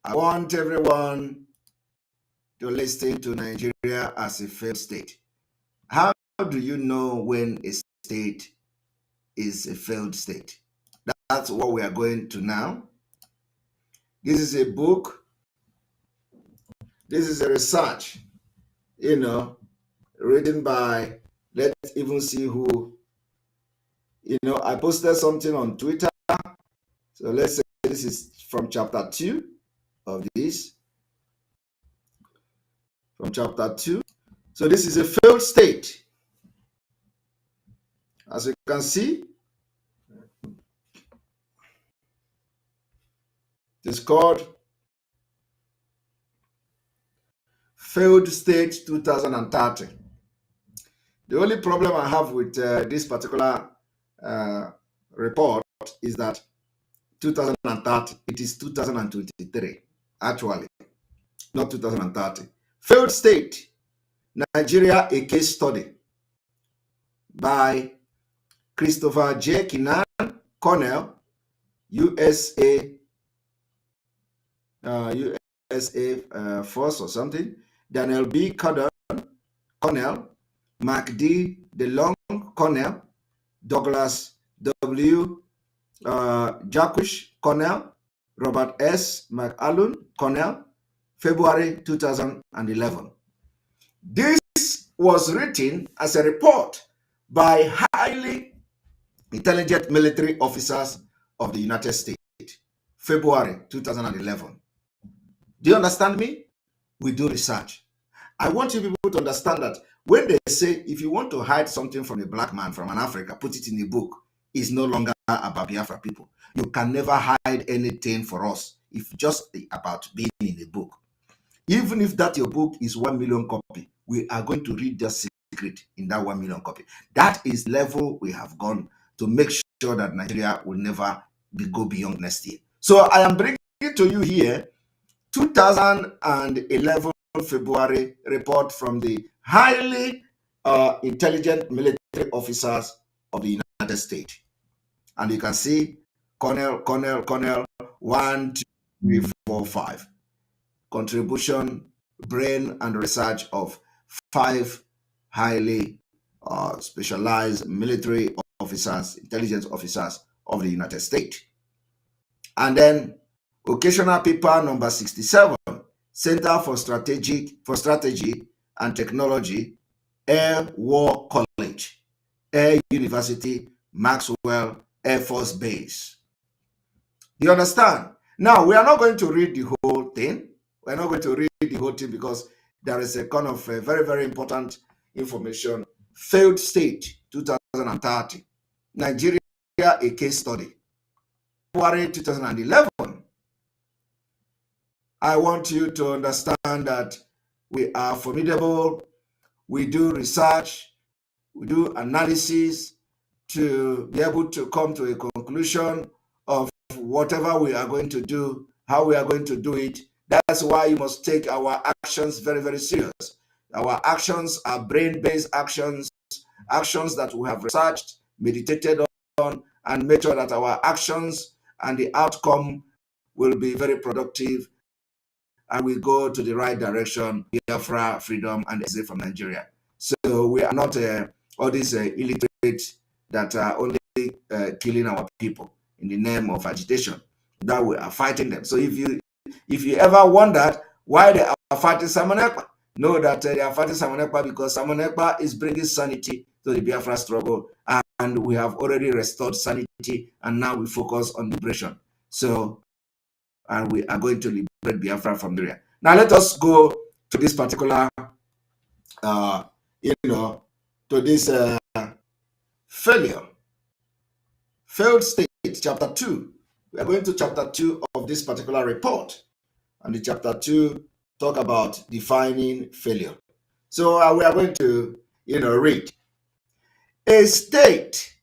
I want everyone to listen to Nigeria as a failed state. How do you know when a state is a failed state? That's what we are going to now. This is a book. This is a research, written by, let's even see who, I posted something on Twitter. So let's say this is from chapter 2 of this. From chapter 2. So this is a failed state. As you can see, it's called Failed State 2030. The only problem I have with this particular report is that 2030, it is 2023, actually, not 2030. Failed State, Nigeria, a case study by Christopher J. Kinan, Cornell, USA Force or something, Daniel B. Cordon, Cornell, Mark D. DeLong, Cornell, Douglas W. Jacques, Cornell, Robert S. McAllen, Cornell, February 2011. This was written as a report by highly intelligent military officers of the United States, February 2011. Do you understand me? We do research. I want you people to understand that when they say, if you want to hide something from a black man, from an Africa, put it in a book, it's no longer about Biafra people. You can never hide anything for us if just about being in a book. Even if that your book is 1 million copy, we are going to read the secret in that 1 million copy. That is level we have gone to make sure that Nigeria will never go beyond next year. So I am bringing to you here 2011 February report from the highly intelligent military officers of the United States. And you can see Colonel, 1, 2, 3, 4, 5. Contribution, brain, and research of 5 highly specialized military officers, intelligence officers of the United States. And then occasional paper number 67, Center for Strategy and Technology, Air War College, Air University, Maxwell Air Force Base. Do you understand? Now, we are not going to read the whole thing. We're not going to read the whole thing because there is a kind of very, very important information. Failed state 2030. Nigeria, a case study. February 2011. I want you to understand that we are formidable. We do research. We do analysis to be able to come to a conclusion of whatever we are going to do, how we are going to do it. That's why you must take our actions very, very serious. Our actions are brain-based actions, actions that we have researched, meditated on, and made sure that our actions and the outcome will be very productive and we go to the right direction, Biafra, freedom, and exit from Nigeria. So we are not all these illiterates that are only killing our people in the name of agitation. That we are fighting them. So if you ever wondered why they are fighting Simon Ekpa, know that they are fighting Simon Ekpa because Simon Ekpa is bringing sanity to the Biafra struggle, and we have already restored sanity, and now we focus on liberation. So, and we are going to liberate Biafra from Nigeria. Now let us go to this particular, to this failed state, chapter 2. We are going to chapter 2 of this particular report, and the chapter 2 talk about defining failure. So we are going to, read. A state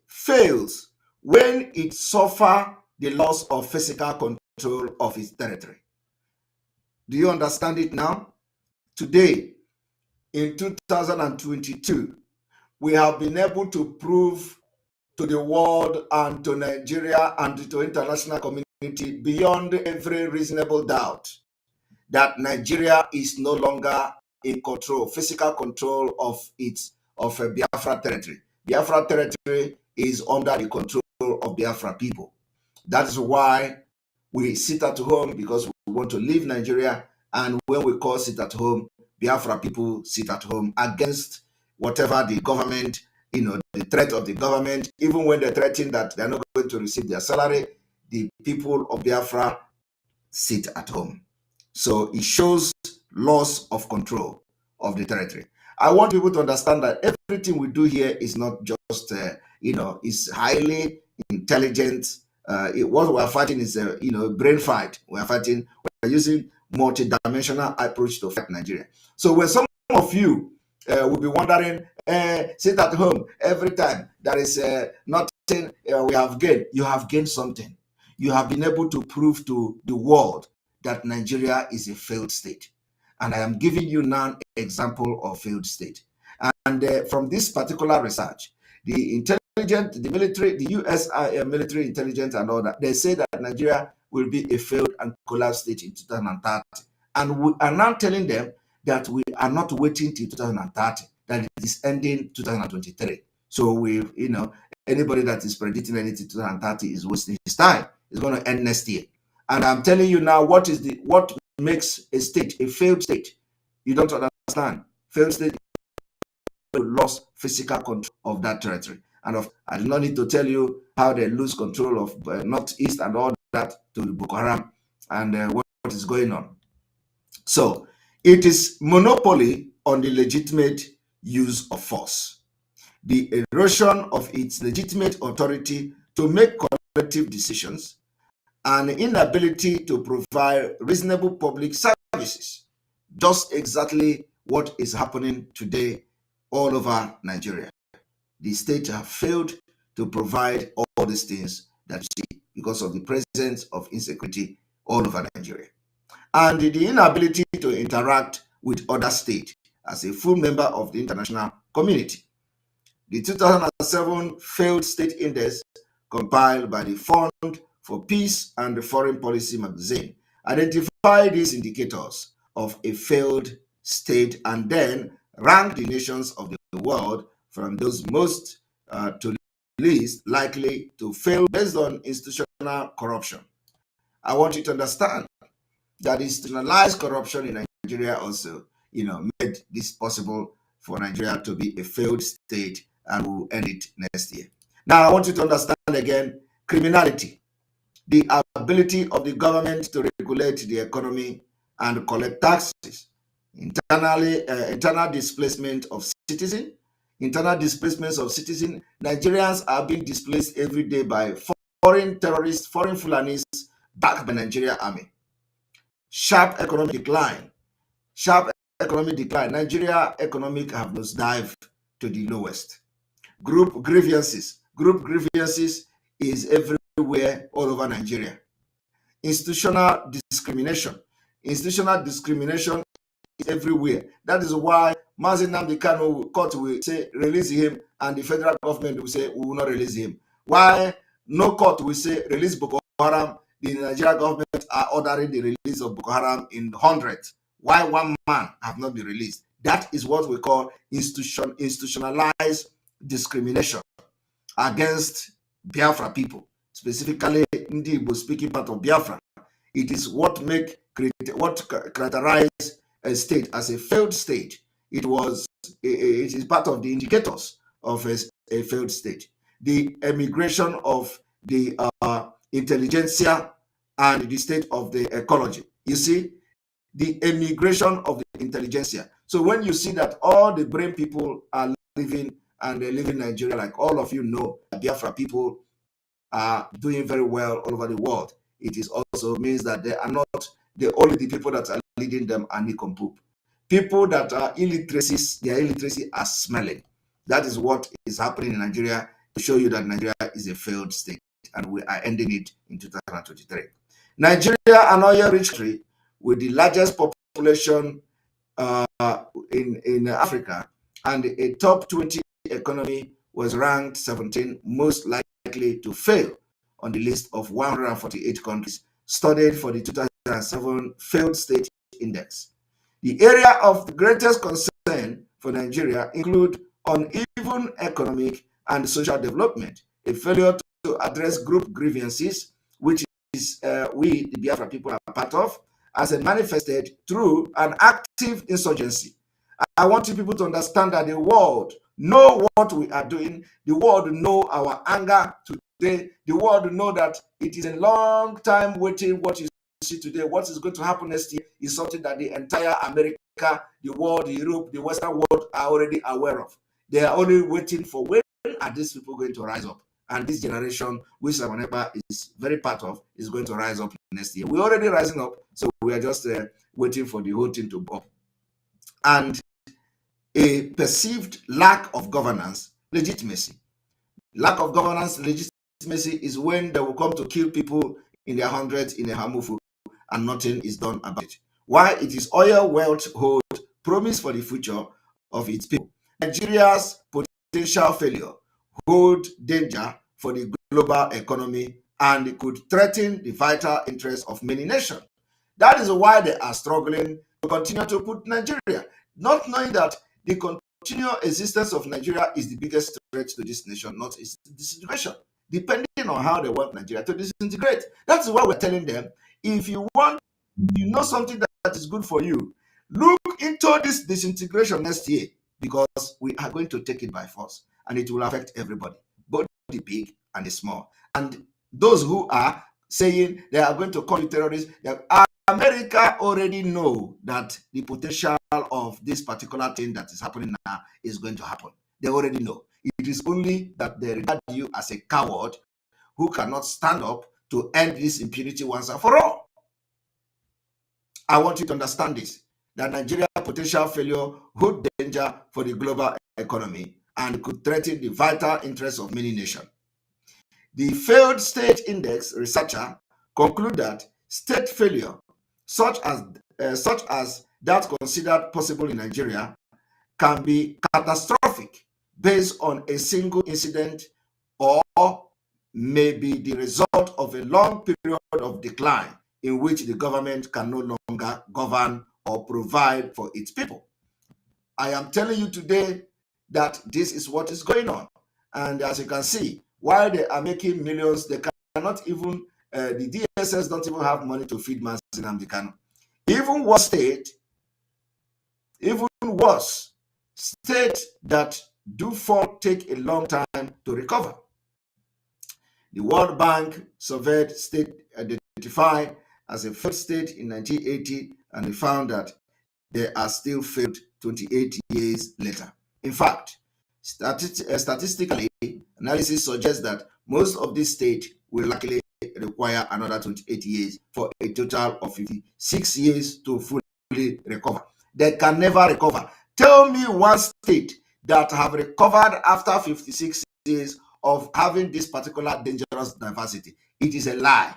fails when it suffers the loss of physical control of its territory. Do you understand it now? Today, in 2022, we have been able to prove to the world and to Nigeria and to international community beyond every reasonable doubt that Nigeria is no longer in control, physical control of Biafra territory. Biafra territory is under the control of Biafra people. That is why we sit at home, because we want to leave Nigeria, and when we call sit at home, Biafra people sit at home against whatever the government, the threat of the government. Even when they threaten that they're not going to receive their salary, the people of Biafra sit at home. So it shows loss of control of the territory. I want people to understand that everything we do here is not just, it's highly intelligent. What we are fighting is a, brain fight. We are using multi-dimensional approach to fight Nigeria. So when some of you will be wondering, sit at home every time there is nothing we have gained. You have gained something. You have been able to prove to the world that Nigeria is a failed state. And I am giving you now an example of failed state. And from this particular research, the intelligence, the military, the US military intelligence and all that, they say that Nigeria will be a failed and collapsed state in 2030. And we are now telling them that we are not waiting till 2030, that it is ending 2023. So anybody that is predicting anything 2030 is wasting his time. It's going to end next year. And I'm telling you now, what makes a state a failed state? You don't understand. Failed state lost physical control of that territory. And I do not need to tell you how they lose control of Northeast and all that to Boko Haram and what is going on. So it is monopoly on the legitimate use of force, the erosion of its legitimate authority to make collective decisions, and inability to provide reasonable public services. Just exactly what is happening today all over Nigeria. The state have failed to provide all these things that you see because of the presence of insecurity all over Nigeria. And the inability to interact with other states as a full member of the international community. The 2007 Failed State Index, compiled by the Fund for Peace and the Foreign Policy magazine, identify these indicators of a failed state and then rank the nations of the world from those most to least likely to fail based on institutional corruption. I want you to understand that institutionalized corruption in Nigeria also, made this possible for Nigeria to be a failed state, and we'll end it next year. Now, I want you to understand again criminality, the ability of the government to regulate the economy and collect taxes, internal displacement of citizens. Nigerians are being displaced every day by foreign terrorists, foreign Fulanis backed by Nigeria army. Sharp economic decline. Nigeria economic have nosedive to the lowest. Group grievances is everywhere all over Nigeria. Institutional discrimination is everywhere. That is why Mazi court will say release him, and the federal government will say we will not release him. Why no court will say release Boko Haram? The Nigerian government are ordering the release of Boko Haram in hundreds. Why one man have not been released? That is what we call institutionalized discrimination against Biafra people, specifically in the Igbo speaking part of Biafra. It is what characterize a state as a failed state. It is part of the indicators of a failed state. The emigration of the intelligentsia and the state of the ecology. You see, the emigration of the intelligentsia. So when you see that all the brain people are living, and they live in Nigeria, like all of you know, Biafra people are doing very well all over the world. It is also means that they are not only the people that are leading them are nincompoop. People that are illiteracies, their illiteracy are smelling. That is what is happening in Nigeria, to show you that Nigeria is a failed state, and we are ending it in 2023. Nigeria, an oil-rich country with the largest population in Africa and a top 20 economy, was ranked 17 most likely to fail on the list of 148 countries studied for the 2007 Failed State Index. The area of the greatest concern for Nigeria include uneven economic and social development, a failure to address group grievances, which is we, the Biafra people, are part of, as it manifested through an active insurgency. I want you people to understand that the world know what we are doing. The world know our anger today. The world know that it is a long time waiting. What you see today, what is going to happen next year, is something that the entire America, the world, Europe, the Western world are already aware of. They are only waiting for when are these people going to rise up. And this generation, which Ekpa is very part of, is going to rise up next year. We're already rising up, so we are just waiting for the whole thing to go up. And a perceived lack of governance legitimacy. Lack of governance legitimacy is when they will come to kill people in their hundreds in a Hamufu, and nothing is done about it. Why? It is oil wealth hold promise for the future of its people. Nigeria's potential failure hold danger for the global economy, and it could threaten the vital interests of many nations. That is why they are struggling to continue to put Nigeria, not knowing that the continual existence of Nigeria is the biggest threat to this nation, not its disintegration, depending on how they want Nigeria to disintegrate. That's why we're telling them, if you know something that is good for you, look into this disintegration next year, because we are going to take it by force, and it will affect everybody, both the big and the small. And those who are saying they are going to call you terrorists, America already know that the potential of this particular thing that is happening now is going to happen. They already know. It is only that they regard you as a coward who cannot stand up to end this impunity once and for all. I want you to understand this, that Nigeria's potential failure hold danger for the global economy and could threaten the vital interests of many nations. The Failed State Index researcher conclude that state failure, such as that considered possible in Nigeria, can be catastrophic based on a single incident, or may be the result of a long period of decline in which the government can no longer govern or provide for its people. I am telling you today that this is what is going on. And as you can see, while they are making millions, they cannot even, the DSS don't even have money to feed Mazi. Even one state Even worse, states that do fall take a long time to recover. The World Bank surveyed state identified as a failed state in 1980, and they found that they are still failed 28 years later. In fact, statistically, analysis suggests that most of these states will likely require another 28 years for a total of 56 years to fully recover. They can never recover. Tell me one state that have recovered after 56 years of having this particular dangerous diversity. It is a lie.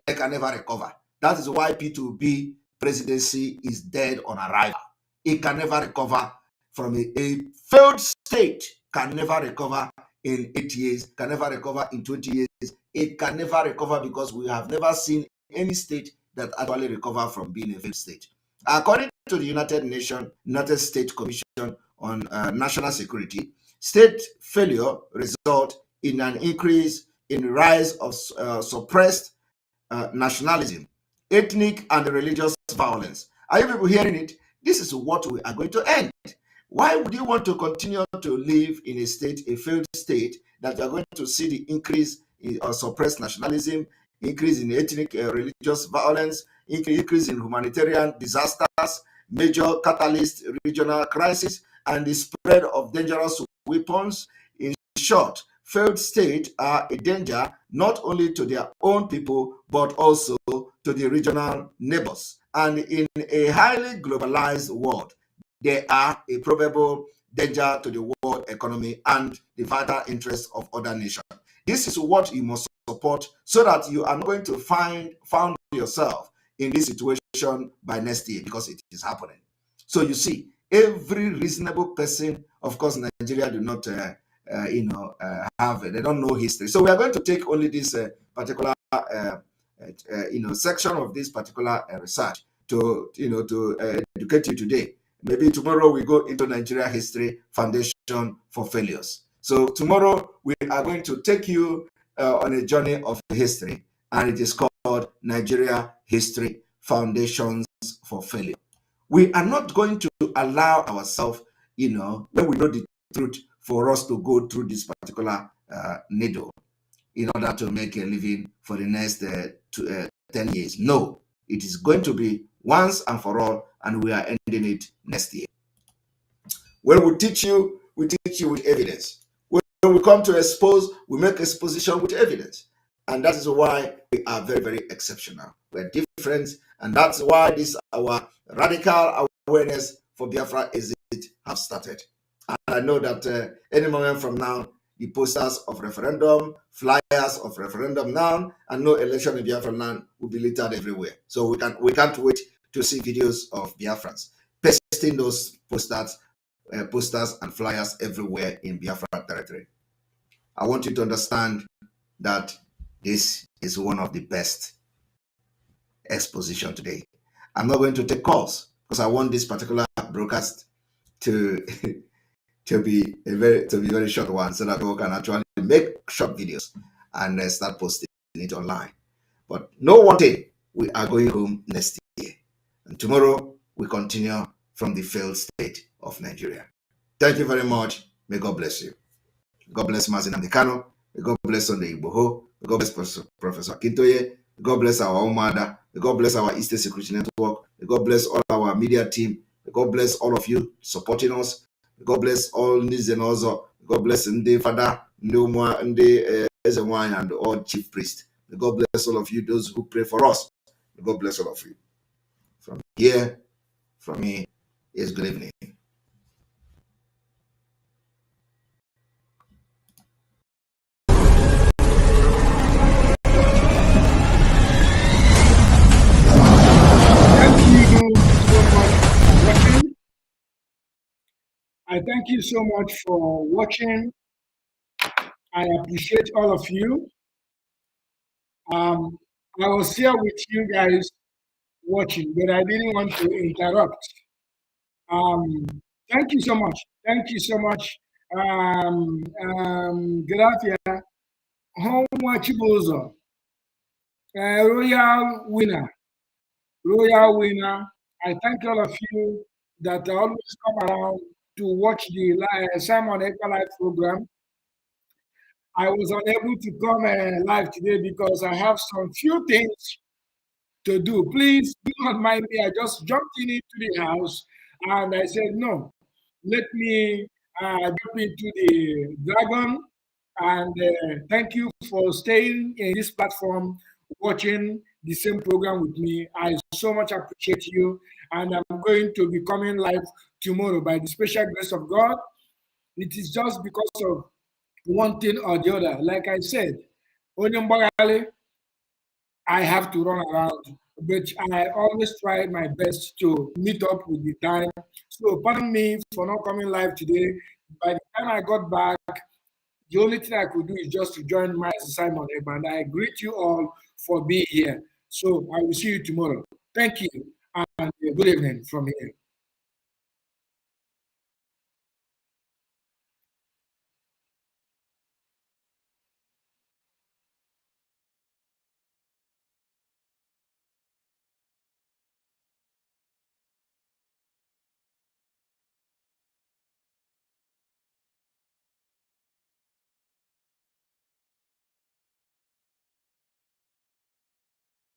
They can never recover. That is why P2B presidency is dead on arrival. It can never recover from a failed state, can never recover in 8 years, can never recover in 20 years. It can never recover because we have never seen any state that actually recover from being a failed state. According to the United States Commission on National Security, state failure result in an increase in the rise of suppressed nationalism, ethnic and religious violence. Are you people hearing it? This is what we are going to end. Why would you want to continue to live in a state, a failed state, that you are going to see the increase in suppressed nationalism, increase in ethnic religious violence, increase in humanitarian disasters, major catalyst regional crisis, and the spread of dangerous weapons? In short, failed states are a danger not only to their own people, but also to the regional neighbors. And in a highly globalized world, they are a probable danger to the world economy and the vital interests of other nations. This is what you must support so that you are not going to find yourself in this situation by next year, because it is happening. So you see, every reasonable person, of course, Nigeria do not have they don't know history. So we are going to take only this particular section of this particular research to educate you today. Maybe tomorrow we go into Nigeria History Foundation for Failures. So tomorrow we are going to take you on a journey of history, and it is called Nigeria History Foundations for Failure. We are not going to allow ourselves, when we know the truth, for us to go through this particular needle in order to make a living for the next 10 years. No, it is going to be once and for all, and we are ending it next year. When we teach you with evidence. When we come to expose, we make exposition with evidence. And that is why we are very, very exceptional. We're different, and that's why this our radical awareness for Biafra exit have started. And I know that any moment from now, the posters of referendum, flyers of referendum now, and no election in Biafra land will be littered everywhere. So we can't wait to see videos of Biafrans pasting those posters and flyers everywhere in Biafra territory. I want you to understand that this is one of the best exposition today. I'm not going to take calls because I want this particular broadcast to be a very short one, so that people can actually make short videos and start posting it online. But no one day, we are going home next year, and tomorrow we continue from the failed state of Nigeria. Thank you very much. May God bless you. God bless Mazi Namdekano. May God bless Sunday Igboho. May God bless Professor Akintoye. May God bless our Omada. May God bless our Eastern Security Network. May God bless all our media team. May God bless all of you supporting us. May God bless all these and also. May God bless Ndi Father, Ndi Ezenwany, and all chief priests. May God bless all of you, those who pray for us. May God bless all of you. From here, from me, is good evening. I thank you so much for watching. I appreciate all of you. I was here with you guys watching, but I didn't want to interrupt. Thank you so much. Thank you so much. Gracias. How much Bozo? Royal winner. I thank all of you. that always come around to watch the Simon Ekpa live program. I was unable to come live today because I have some few things to do. Please do not mind me. I just jumped into the house and I said, no, let me jump into the dragon. And thank you for staying in this platform, watching the same program with me. I so much appreciate you. And I'm going to be coming live tomorrow by the special grace of God. It is just because of one thing or the other. Like I said, I have to run around, but I always try my best to meet up with the time. So pardon me for not coming live today. By the time I got back, the only thing I could do is just to join my Simon Ekpa, and I greet you all for being here. So I will see you tomorrow. Thank you, and good evening from here.